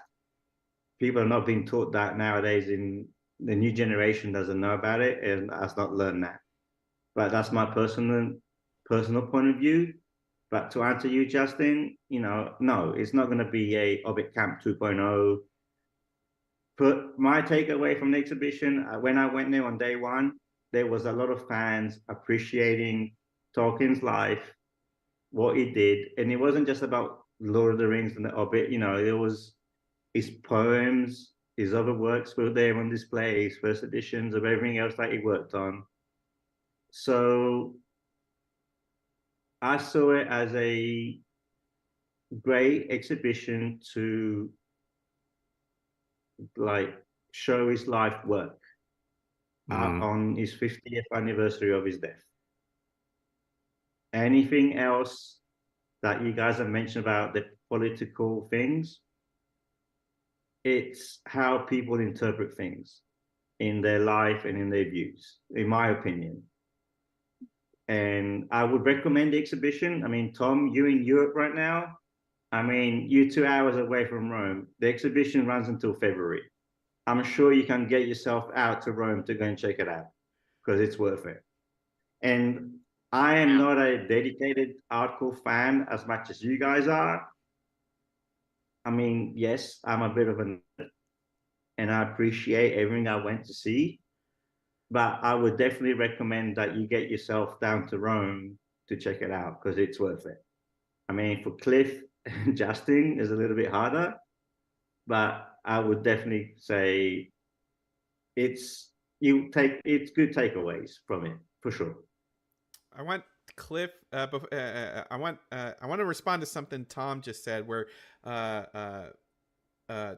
people are not being taught that nowadays. In the new generation doesn't know about it and has not learned that. But that's my personal point of view. But to answer you, Justin, you know, no, it's not going to be a Orbit Camp 2.0. But my takeaway from the exhibition, when I went there on day one, there was a lot of fans appreciating Tolkien's life, what he did. And it wasn't just about Lord of the Rings and the Hobbit, you know, it was his poems, his other works were there on display, his first editions of everything else that he worked on. So I saw it as a great exhibition to like show his life work on his 50th anniversary of his death. Anything else that you guys have mentioned about the political things, it's how people interpret things in their life and in their views, in my opinion. And I would recommend the exhibition. I mean, Tom, you're in Europe right now. I mean, you're 2 hours away from Rome. The exhibition runs until February. I'm sure you can get yourself out to Rome to go and check it out because it's worth it. And I am not a dedicated hardcore fan as much as you guys are. I mean, yes, I'm a bit of a nerd and I appreciate everything I went to see. But I would definitely recommend that you get yourself down to Rome to check it out because it's worth it. I mean, for Cliff, Justin is a little bit harder, but I would definitely say it's good takeaways from it for sure. I want Cliff. I want to respond to something Tom just said, where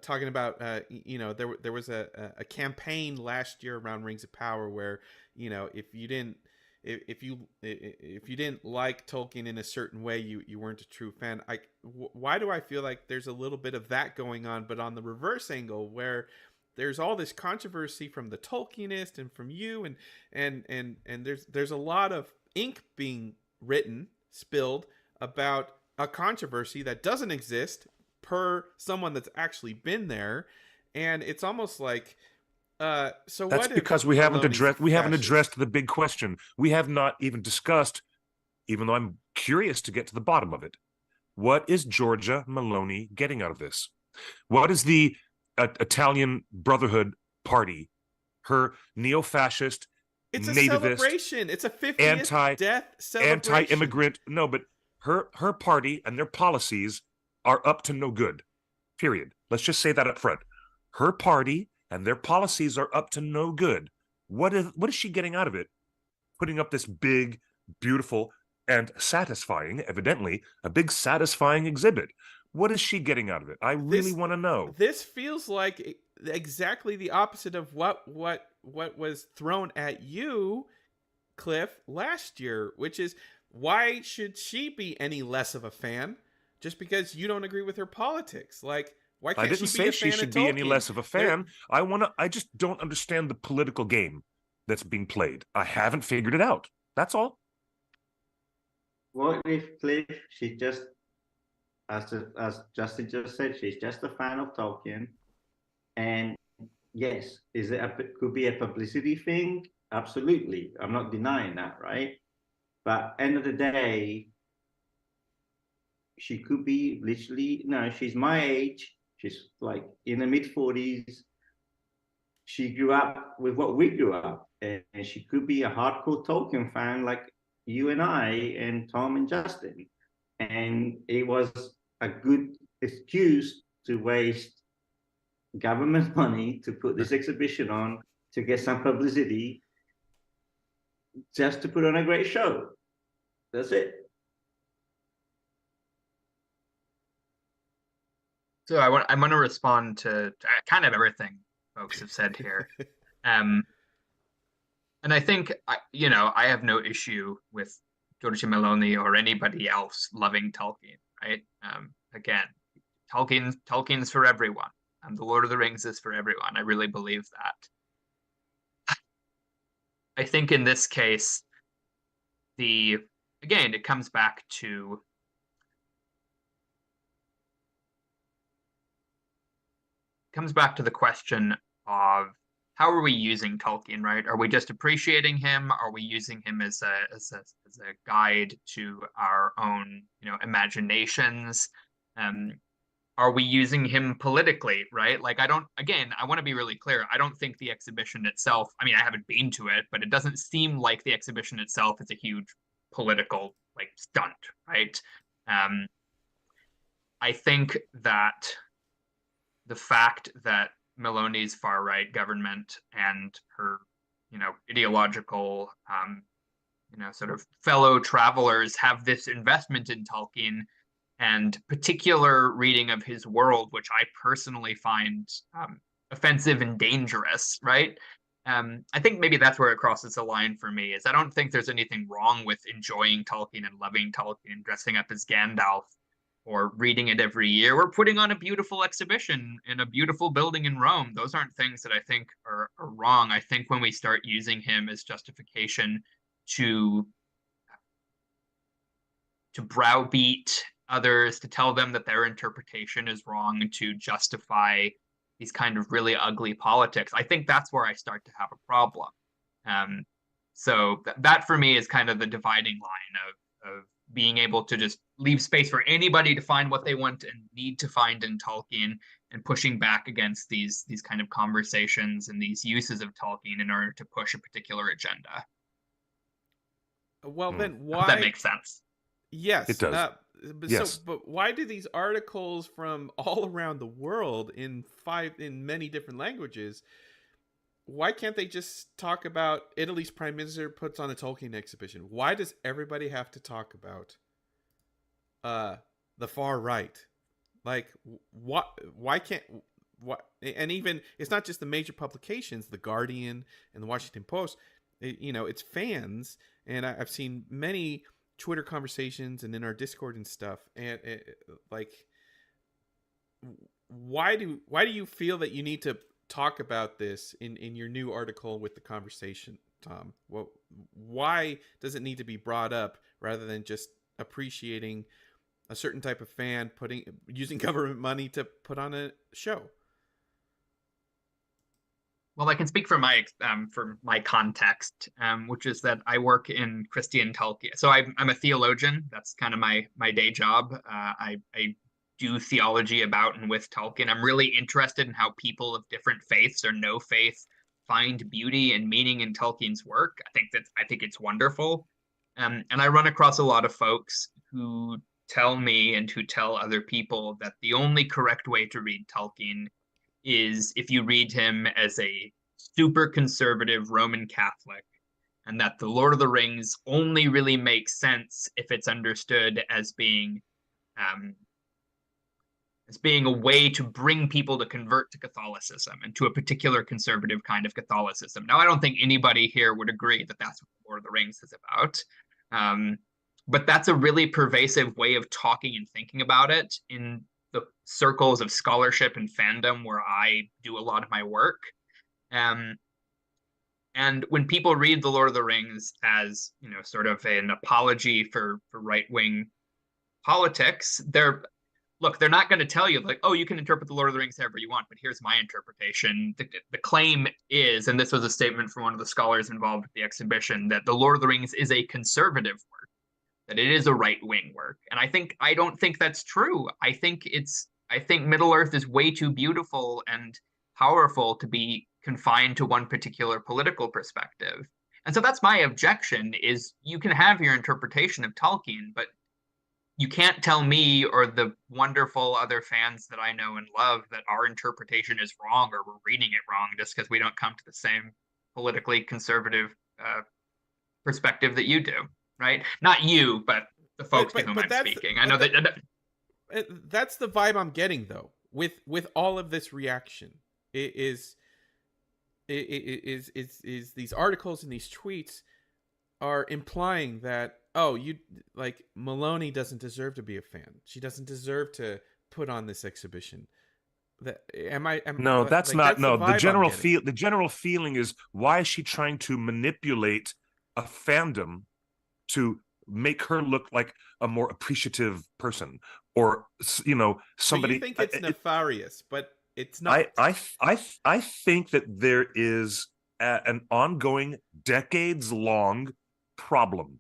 talking about you know, there was a campaign last year around Rings of Power where, you know, if you didn't like Tolkien in a certain way, you weren't a true fan. Why do I feel like there's a little bit of that going on, but on the reverse angle where there's all this controversy from the Tolkienist and from you, and there's a lot of ink being spilled about a controversy that doesn't exist per someone that's actually been there, and it's almost like so that's what because we haven't addressed the big question. We have not even discussed, even though I'm curious to get to the bottom of it. What is Giorgia Meloni getting out of this? What is the Italian Brotherhood Party, her neo-fascist, it's a nativist, celebration. It's a 50th death celebration. Anti-immigrant. No, but her party and their policies are up to no good. Period. Let's just say that up front. Her party and their policies are up to no good. What is she getting out of it? Putting up this big, beautiful, and satisfying, evidently, a big satisfying exhibit. What is she getting out of it? I really want to know. This feels like exactly the opposite of what was thrown at you, Cliff, last year, which is, why should she be any less of a fan just because you don't agree with her politics? Like, why can't I didn't she be say a fan she should of be Tolkien? any less of a fan. I just don't understand the political game that's being played. I haven't figured it out. That's all. What if Cliff, she just, as Justin just said, she's just a fan of Tolkien. And yes, could be a publicity thing? Absolutely. I'm not denying that, right? But end of the day, she could be literally, no, she's my age. She's like in the mid-40s. She grew up with what we grew up. And she could be a hardcore Tolkien fan like you and I and Tom and Justin. And it was a good excuse to waste government money to put this exhibition on to get some publicity just to put on a great show. That's it. So I want to respond to kind of everything folks have said here. And I think I have no issue with Giorgio Meloni or anybody else loving Tolkien, right? Again, Tolkien's for everyone. The Lord of the Rings is for everyone. I really believe that. I think in this case, it comes back to the question of how are we using Tolkien, right? Are we just appreciating him? Are we using him as a guide to our own, imaginations? Are we using him politically, right? Like, I want to be really clear. I don't think the exhibition itself, I mean, I haven't been to it, but it doesn't seem like the exhibition itself is a huge political, stunt, right? I think that the fact that Meloni's far-right government and her, ideological, sort of fellow travelers have this investment in Tolkien and particular reading of his world, which I personally find offensive and dangerous, right? I think maybe that's where it crosses the line for me, is I don't think there's anything wrong with enjoying Tolkien and loving Tolkien, dressing up as Gandalf, or reading it every year, or putting on a beautiful exhibition in a beautiful building in Rome. Those aren't things that I think are wrong. I think when we start using him as justification to browbeat others, to tell them that their interpretation is wrong, to justify these kind of really ugly politics, I think that's where I start to have a problem. So that for me is kind of the dividing line of being able to just leave space for anybody to find what they want and need to find in Tolkien, and pushing back against these kind of conversations and these uses of Tolkien in order to push a particular agenda. Well, then why? If that makes sense. Yes, it does. Yes. But why do these articles from all around the world in many different languages? Why can't they just talk about Italy's prime minister puts on a Tolkien exhibition? Why does everybody have to talk about the far right? Like, what? Why can't? What? And even it's not just the major publications, The Guardian and the Washington Post. It's fans, and I've seen many Twitter conversations and in our Discord and stuff. And why do you feel that you need to talk about this in your new article with the conversation, Tom? Well, why does it need to be brought up rather than just appreciating a certain type of fan using government money to put on a show? Well, I can speak for my context, which is that I work in Christian Tolkien. So I'm a theologian. That's kind of my day job. I do theology about and with Tolkien. I'm really interested in how people of different faiths or no faith find beauty and meaning in Tolkien's work. I think it's wonderful. And I run across a lot of folks who tell me and who tell other people that the only correct way to read Tolkien is if you read him as a super conservative Roman Catholic, and that the Lord of the Rings only really makes sense if it's understood as being a way to bring people to convert to Catholicism and to a particular conservative kind of Catholicism. Now, I don't think anybody here would agree that that's what the Lord of the Rings is about. But that's a really pervasive way of talking and thinking about it in the circles of scholarship and fandom where I do a lot of my work. And when people read The Lord of the Rings as, sort of an apology for right-wing politics, they're not going to tell you like, oh, you can interpret The Lord of the Rings however you want, but here's my interpretation. The claim is, and this was a statement from one of the scholars involved with the exhibition, that The Lord of the Rings is a conservative work, that it is a right-wing work. And I don't think that's true. I think Middle-earth is way too beautiful and powerful to be confined to one particular political perspective. And so that's my objection, is you can have your interpretation of Tolkien, but you can't tell me or the wonderful other fans that I know and love that our interpretation is wrong or we're reading it wrong just because we don't come to the same politically conservative perspective that you do, right? Not you, but the folks to whom I'm speaking. I know that's the vibe I'm getting though with all of this reaction. It is these articles and these tweets are implying that, oh, you like Maloney doesn't deserve to be a fan. She doesn't deserve to put on this exhibition. No, that's not. No, the general feeling is, why is she trying to manipulate a fandom to make her look like a more appreciative person, or somebody? So you think it's nefarious, but it's not. I think that there is an ongoing, decades-long problem.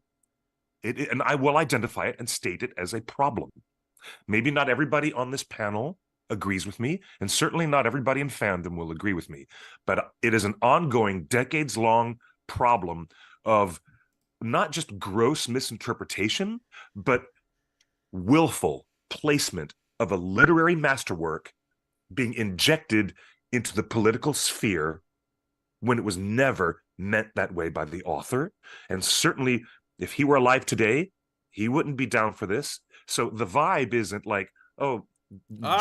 And I will identify it and state it as a problem. Maybe not everybody on this panel agrees with me, and certainly not everybody in fandom will agree with me, but it is an ongoing, decades-long problem of not just gross misinterpretation, but willful placement of a literary masterwork being injected into the political sphere when it was never meant that way by the author. And certainly, if he were alive today, he wouldn't be down for this. So the vibe isn't like, oh,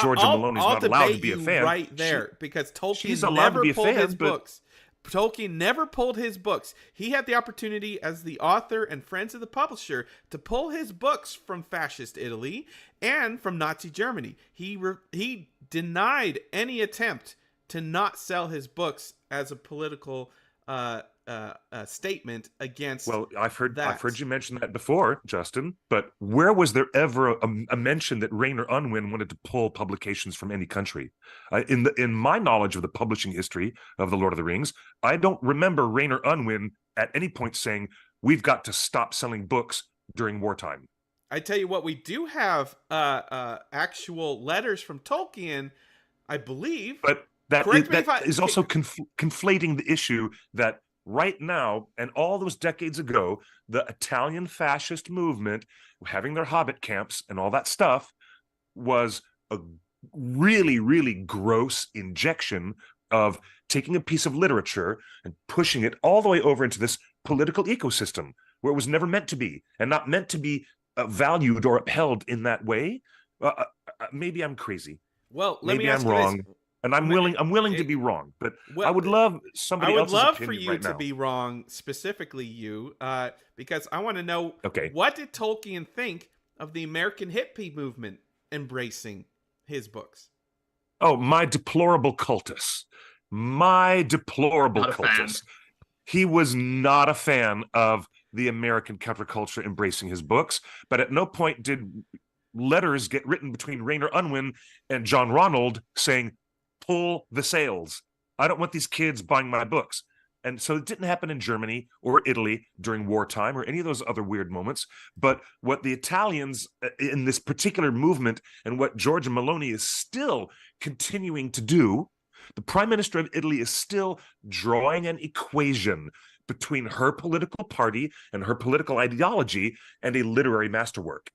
Georgia Maloney's not allowed to be a fan. Right there, because Tolkien never pulled his books. Tolkien never pulled his books. He had the opportunity as the author and friends of the publisher to pull his books from fascist Italy and from Nazi Germany. He denied any attempt to not sell his books as a political statement against. Well, I've heard you mention that before, Justin. But where was there ever a mention that Rayner Unwin wanted to pull publications from any country? In my knowledge of the publishing history of the Lord of the Rings, I don't remember Rayner Unwin at any point saying we've got to stop selling books during wartime. I tell you what, we do have actual letters from Tolkien, I believe. But that is also conflating the issue that right now, and all those decades ago, the Italian fascist movement, having their hobbit camps and all that stuff, was a really, really gross injection of taking a piece of literature and pushing it all the way over into this political ecosystem where it was never meant to be, and not meant to be valued or upheld in that way. Maybe I'm crazy. Well, maybe I'm wrong. And I'm willing to be wrong, but I would love somebody else's opinion. I would love for you to be wrong, specifically you, because I want to know, what did Tolkien think of the American hippie movement embracing his books? Oh, my deplorable cultus. My deplorable cultus. He was not a fan of the American counterculture embracing his books, but at no point did letters get written between Rayner Unwin and John Ronald saying, pull the sales. I don't want these kids buying my books. And so it didn't happen in Germany or Italy during wartime or any of those other weird moments. But what the Italians in this particular movement, and what Giorgia Meloni is still continuing to do, the Prime Minister of Italy is still drawing an equation between her political party and her political ideology and a literary masterwork.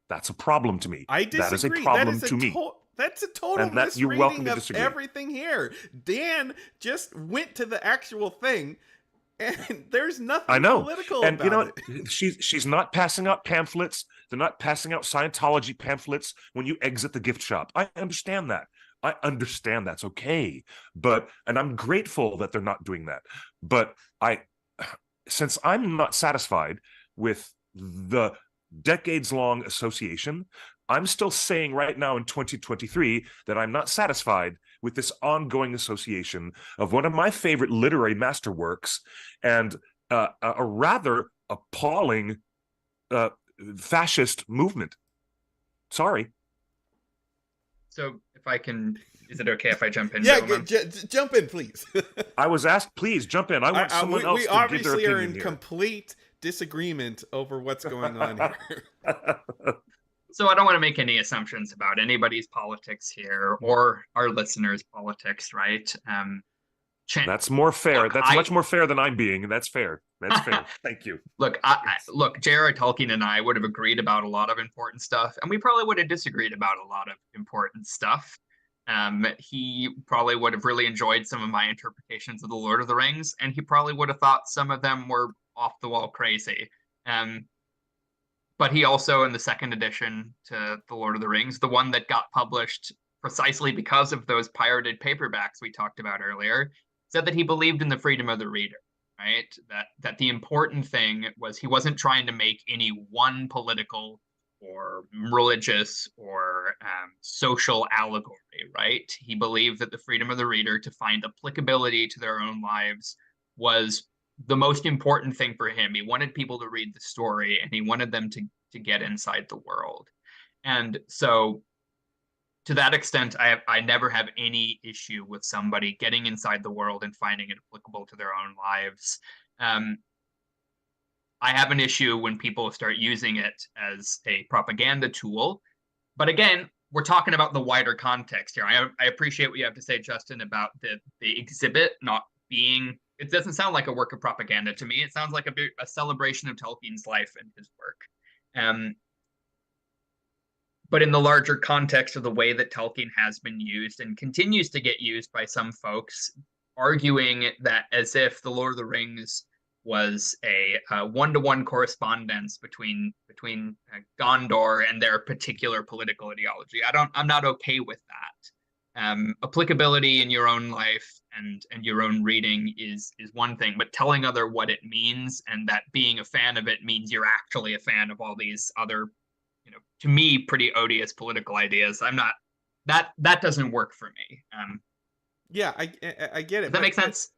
That's a problem to me. I disagree. That is a problem to me. That's a total misreading of everything here. Dan just went to the actual thing, and there's nothing political about it. And you know what? She's not passing out pamphlets. They're not passing out Scientology pamphlets when you exit the gift shop. I understand that. I understand that's okay. And I'm grateful that they're not doing that. But since I'm not satisfied with the decades-long association, I'm still saying right now in 2023 that I'm not satisfied with this ongoing association of one of my favorite literary masterworks and a rather appalling fascist movement. Sorry. So if I can, is it okay if I jump in? Yeah, jump in, please. I was asked, please jump in. I want someone else to give their opinion. We obviously are in complete disagreement over what's going on here. So I don't want to make any assumptions about anybody's politics here or our listeners' politics, right? That's more fair. That's much more fair than I'm being. That's fair. That's fair. Thank you. Look, look, J.R.R. Tolkien and I would have agreed about a lot of important stuff, and we probably would have disagreed about a lot of important stuff. He probably would have really enjoyed some of my interpretations of the Lord of the Rings, and he probably would have thought some of them were off the wall crazy. But he also, in the second edition to the Lord of the Rings, the one that got published precisely because of those pirated paperbacks we talked about earlier, said that he believed in the freedom of the reader. Right? That the important thing was he wasn't trying to make any one political or religious or social allegory, right? He believed that the freedom of the reader to find applicability to their own lives was the most important thing for him. He wanted people to read the story, and he wanted them to get inside the world. And so to that extent, I never have any issue with somebody getting inside the world and finding it applicable to their own lives. I have an issue when people start using it as a propaganda tool. But again, we're talking about the wider context here. I appreciate what you have to say, Justin, about the exhibit not being, it doesn't sound like a work of propaganda to me. It sounds like a celebration of Tolkien's life and his work. But in the larger context of the way that Tolkien has been used and continues to get used by some folks, arguing that as if the Lord of the Rings was a one-to-one correspondence between Gondor and their particular political ideology. I'm not okay with that. Applicability in your own life and your own reading is one thing, but telling other what it means and that being a fan of it means you're actually a fan of all these other, to me, pretty odious political ideas. I'm not, that doesn't work for me. Yeah, I get it. Does that make sense?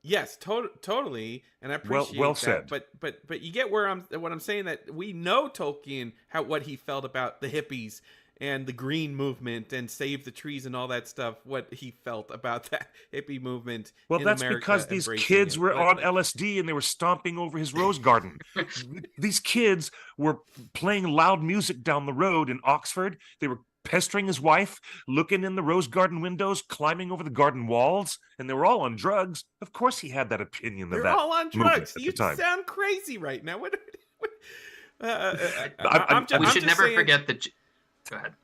Yes, totally, and I appreciate well that. said. But you get what I'm saying, that we know Tolkien, what he felt about the hippies and the green movement and save the trees and all that stuff. What he felt about that hippie movement. Well, in that's America, because these kids were on LSD and they were stomping over his rose garden. These kids were playing loud music down the road in Oxford. They were pestering his wife, looking in the rose garden windows, climbing over the garden walls, and they were all on drugs. Of course he had that opinion of that. They're all on drugs. At You the time. sound crazy right now. We should never forget that. Go ahead.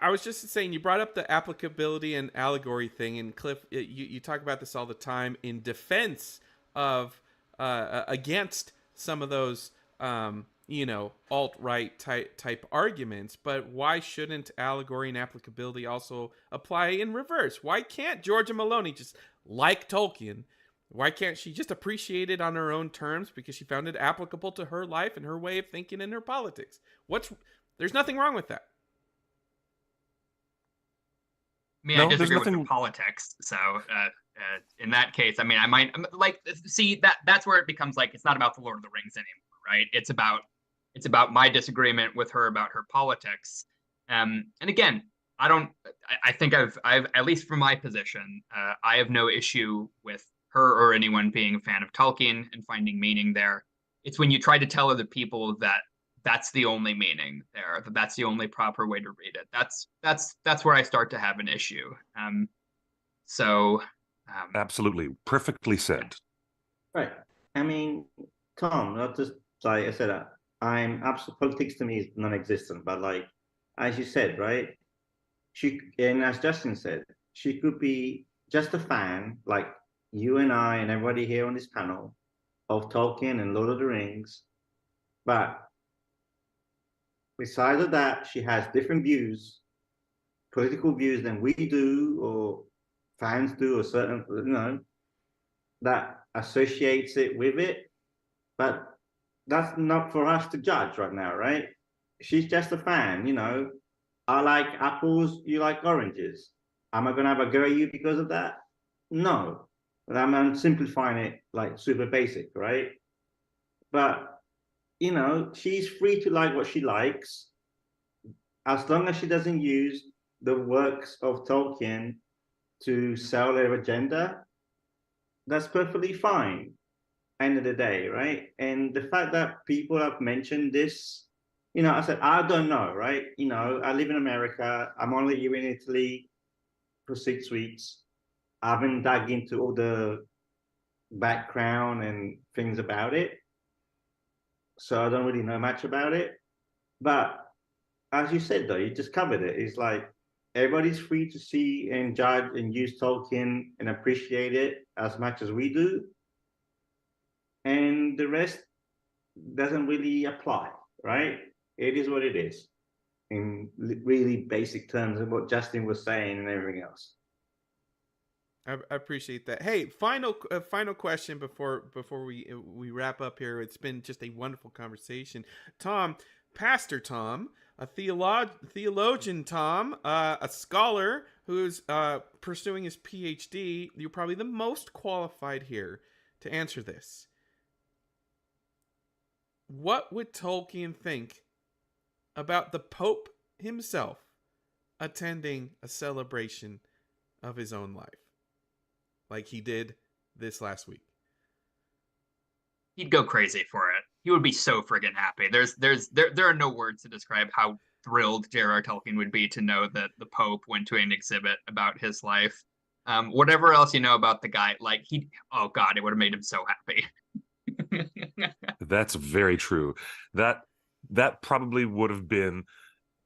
I was just saying, you brought up the applicability and allegory thing, and Cliff, you talk about this all the time in defense of against some of those alt-right type arguments. But why shouldn't allegory and applicability also apply in reverse? Why can't Georgia Maloney just like Tolkien? Why can't she just appreciate it on her own terms because she found it applicable to her life and her way of thinking and her politics? There's nothing wrong with that. I disagree with the politics. So in that case, I might see that's where it becomes like, it's not about the Lord of the Rings anymore, right? It's about my disagreement with her about her politics. And again, I think I've at least from my position, I have no issue with her or anyone being a fan of Tolkien and finding meaning there. It's when you try to tell other people that that's the only meaning there, that's the only proper way to read it. That's where I start to have an issue. Absolutely, perfectly said. Right. I mean, Tom, not just like I said, politics to me is non-existent. But like as you said, right? And as Justin said, she could be just a fan, like you and I and everybody here on this panel, of Tolkien and Lord of the Rings, but besides of that, she has different views, political views than we do, or fans do, or certain, that associates it with it. But that's not for us to judge right now, right? She's just a fan, I like apples, you like oranges. Am I gonna have a go at you because of that? No. But I'm simplifying it like super basic, right? But she's free to like what she likes, as long as she doesn't use the works of Tolkien to sell their agenda. That's perfectly fine. End of the day, right? And the fact that people have mentioned this, I said, I don't know, right? I live in America. I'm only here in Italy for 6 weeks. I haven't dug into all the background and things about it. So I don't really know much about it. But as you said, though, you just covered it. It's like everybody's free to see and judge and use Tolkien and appreciate it as much as we do. And the rest doesn't really apply, right? It is what it is in really basic terms of what Justin was saying and everything else. I appreciate that. Hey, final question before we wrap up here. It's been just a wonderful conversation, Tom, Pastor Tom, a theologian Tom, a scholar who's pursuing his PhD. You're probably the most qualified here to answer this. What would Tolkien think about the Pope himself attending a celebration of his own life, like he did this last week? He'd go crazy for it. He would be so friggin' happy. There are no words to describe how thrilled J.R.R. Tolkien would be to know that the Pope went to an exhibit about his life. Whatever else you know about the guy, like oh God, it would have made him so happy. That's very true. That probably would have been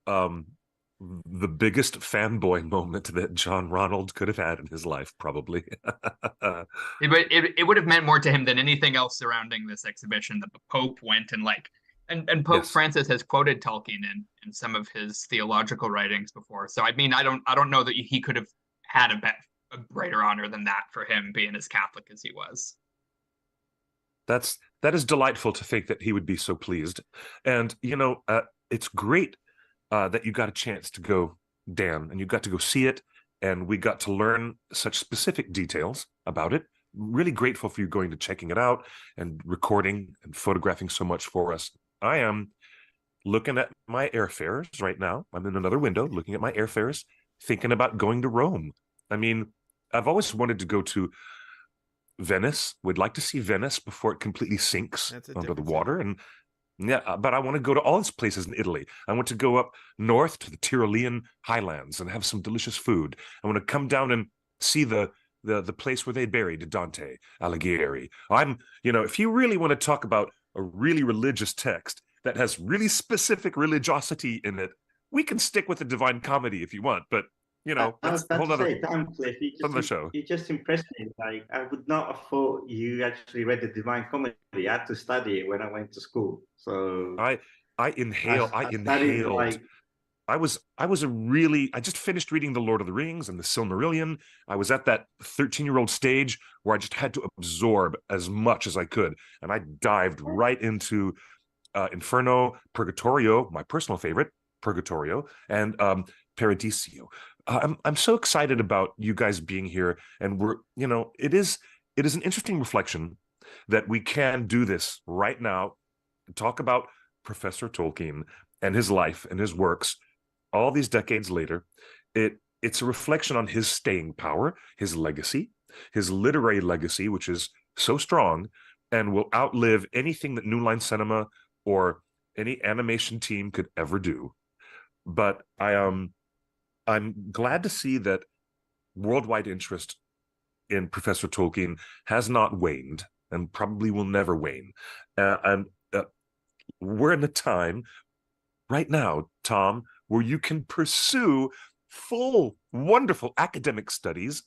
the biggest fanboy moment that John Ronald could have had in his life, probably. It would have meant more to him than anything else surrounding this exhibition that the Pope went and Pope Francis has quoted Tolkien in some of his theological writings before. So I mean, I don't know that he could have had a greater honor than that for him, being as Catholic as he was. That is delightful to think that he would be so pleased. And it's great that you got a chance to go, Dan, and you got to go see it, and we got to learn such specific details about it. Really grateful for you going to checking it out and recording and photographing so much for us. I am looking at my airfares right now. I'm in another window looking at my airfares, thinking about going to Rome. I mean, I've always wanted to go to Venice. Would like to see Venice before it completely sinks under the water. And yeah, but I want to go to all these places in Italy. I want to go up north to the Tyrolean highlands and have some delicious food. I want to come down and see the place where they buried Dante Alighieri. If you really want to talk about a really religious text that has really specific religiosity in it, we can stick with the Divine Comedy if you want, but that's a whole other Cliff, show. You just impressed me. Like, I would not have thought you actually read the Divine Comedy. I had to study it when I went to school. So I inhaled. I just finished reading The Lord of the Rings and the Silmarillion. I was at that 13-year-old stage where I just had to absorb as much as I could, and I dived right into Inferno, Purgatorio, my personal favorite, Purgatorio, and Paradiso. I'm so excited about you guys being here, and it is an interesting reflection that we can do this right now and talk about Professor Tolkien and his life and his works all these decades later. It's a reflection on his staying power, his legacy, his literary legacy, which is so strong and will outlive anything that New Line Cinema or any animation team could ever do. But I'm glad to see that worldwide interest in Professor Tolkien has not waned and probably will never wane. We're in a time right now, Tom, where you can pursue full, wonderful academic studies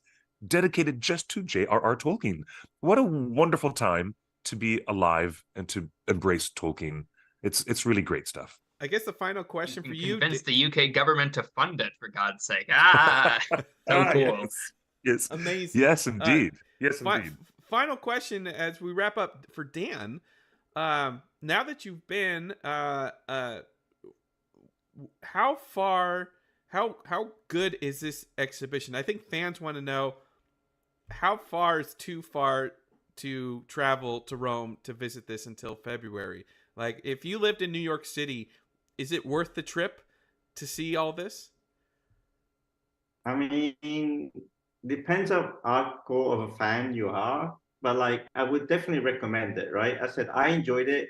dedicated just to J.R.R. Tolkien. What a wonderful time to be alive and to embrace Tolkien. It's really great stuff. I guess the final question for you: convince the UK government to fund it, for God's sake. So cool. Yes. Amazing. Yes, indeed. Indeed. Final question as we wrap up for Dan. Now that you've been, how good is this exhibition? I think fans want to know how far is too far to travel to Rome to visit this until February. Like, if you lived in New York City, is it worth the trip to see all this? I mean, depends on hardcore of a fan you are, but like, I would definitely recommend it, right? I said I enjoyed it.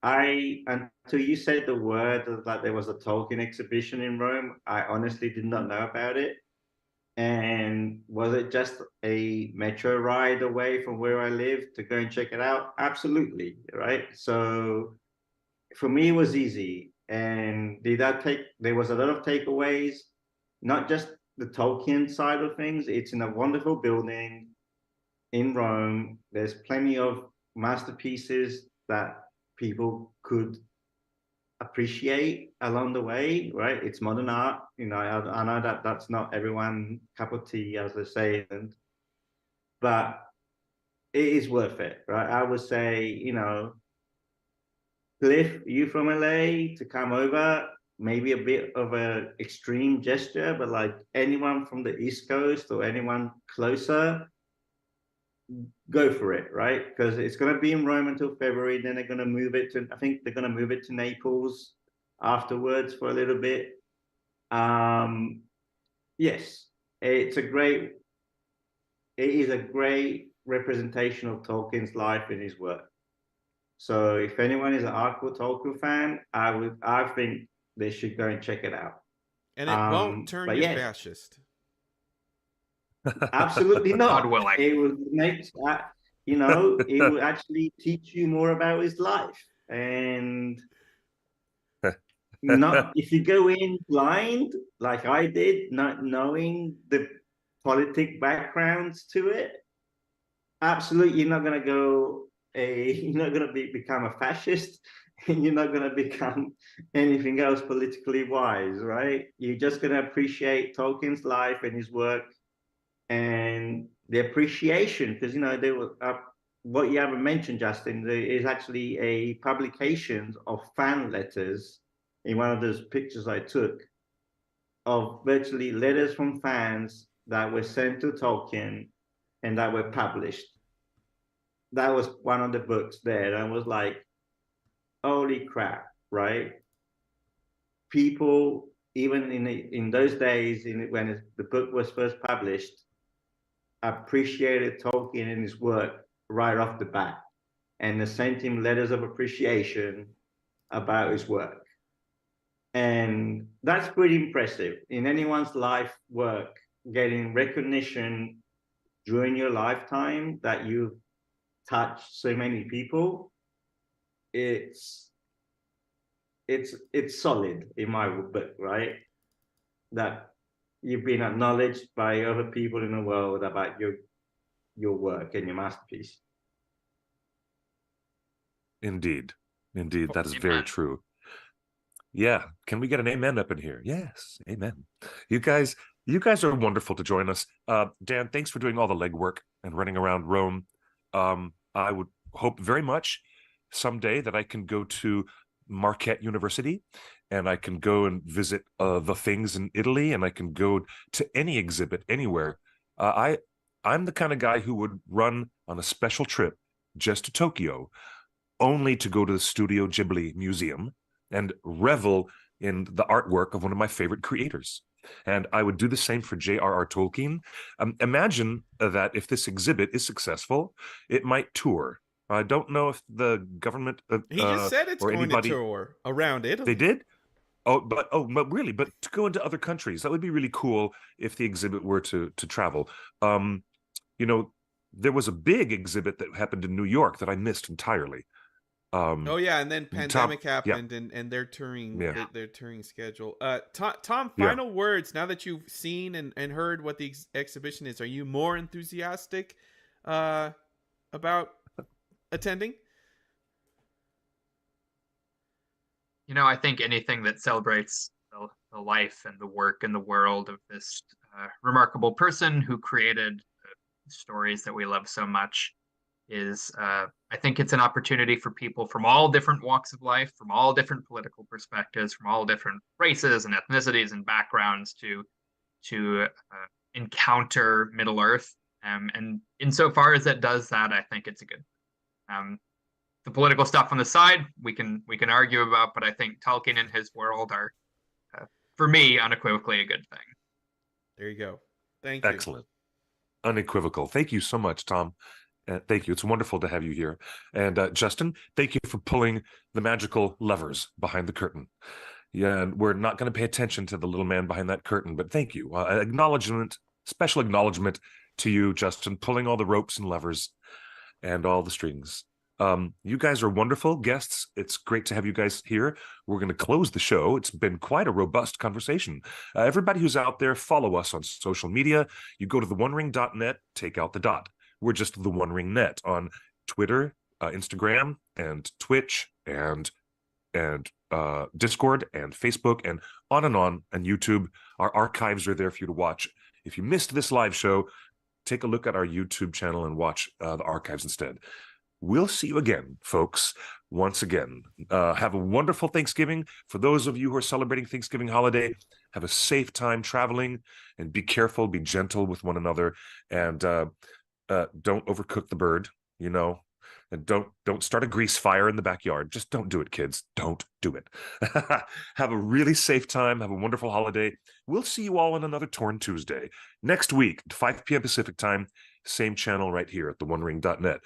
Until you said the word that there was a Tolkien exhibition in Rome, I honestly did not know about it. And was it just a metro ride away from where I live to go and check it out? Absolutely, right? So for me, it was easy. And there was a lot of takeaways, not just the Tolkien side of things. It's in a wonderful building in Rome. There's plenty of masterpieces that people could appreciate along the way, right? It's modern art. I know that that's not everyone cup of tea, as they say, but it is worth it, right? I would say, Cliff, you from LA to come over, maybe a bit of a extreme gesture, but like anyone from the East Coast or anyone closer, go for it, right? Because it's going to be in Rome until February. Then they're going to move it to, I think they're going to move it to Naples afterwards for a little bit. Yes, it is a great representation of Tolkien's life and his work. So if anyone is an hardcore Tolkien fan, I think they should go and check it out. And it won't turn you fascist. Absolutely not. God willing. It will make it will actually teach you more about his life. And not if you go in blind, like I did, not knowing the politic backgrounds to it, absolutely you're not gonna become a fascist, and you're not gonna become anything else politically wise, right? You're just gonna appreciate Tolkien's life and his work and the appreciation, because they were what you haven't mentioned, Justin, there is actually a publication of fan letters in one of those pictures I took of virtually letters from fans that were sent to Tolkien and that were published. That was one of the books there. And I was like, holy crap, right? People, even in those days, when the book was first published, appreciated Tolkien and his work right off the bat, and they sent him letters of appreciation about his work. And that's pretty impressive in anyone's life work, getting recognition during your lifetime that you've touched so many people. It's solid in my book, right? That you've been acknowledged by other people in the world about your work and your masterpiece. Indeed, that is very true. Yeah, can we get an amen up in here? Yes, amen. You guys are wonderful to join us. Dan, thanks for doing all the legwork and running around Rome. I would hope very much someday that I can go to Marquette University and I can go and visit the things in Italy, and I can go to any exhibit anywhere. I'm the kind of guy who would run on a special trip just to Tokyo, only to go to the Studio Ghibli Museum and revel in the artwork of one of my favorite creators. And I would do the same for J.R.R. Tolkien. Imagine that if this exhibit is successful, it might tour. I don't know if the government he just said it's going to tour around Italy. They did? But really? But to go into other countries, that would be really cool if the exhibit were to travel. There was a big exhibit that happened in New York that I missed entirely. And then pandemic happened, and their touring their touring schedule. Tom, final words. Now that you've seen and heard what the exhibition is, are you more enthusiastic about attending? I think anything that celebrates the life and the work and the world of this remarkable person who created stories that we love so much is, I think it's an opportunity for people from all different walks of life, from all different political perspectives, from all different races and ethnicities and backgrounds to encounter Middle Earth. And insofar as it does that, I think it's a good. The political stuff on the side we can argue about, but I think Tolkien and his world are, for me, unequivocally a good thing. There you go. Thank you. Excellent. Unequivocal. Thank you so much, Tom. Thank you. It's wonderful to have you here. And Justin, thank you for pulling the magical levers behind the curtain. Yeah, and we're not going to pay attention to the little man behind that curtain, but thank you. Acknowledgement special acknowledgement to you, Justin, pulling all the ropes and levers and all the strings. You guys are wonderful guests. It's great to have you guys here. We're going to close the show. It's been quite a robust conversation. Everybody who's out there, follow us on social media. You go to theonering.net, take out the dot. We're just the One Ring Net on Twitter, Instagram, and Twitch, and Discord, and Facebook, and on, and YouTube. Our archives are there for you to watch. If you missed this live show, take a look at our YouTube channel and watch the archives instead. We'll see you again, folks. Once again, have a wonderful Thanksgiving. For those of you who are celebrating Thanksgiving holiday, have a safe time traveling, and be careful, be gentle with one another, and don't overcook the bird, you know, and don't start a grease fire in the backyard. Just don't do it, kids. Don't do it. Have a really safe time. Have a wonderful holiday. We'll see you all on another Torn Tuesday next week, 5 p.m. Pacific time, same channel right here at theonering.net.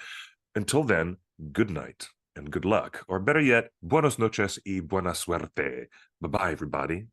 Until then, good night and good luck, or better yet, buenos noches y buena suerte. Bye-bye, everybody.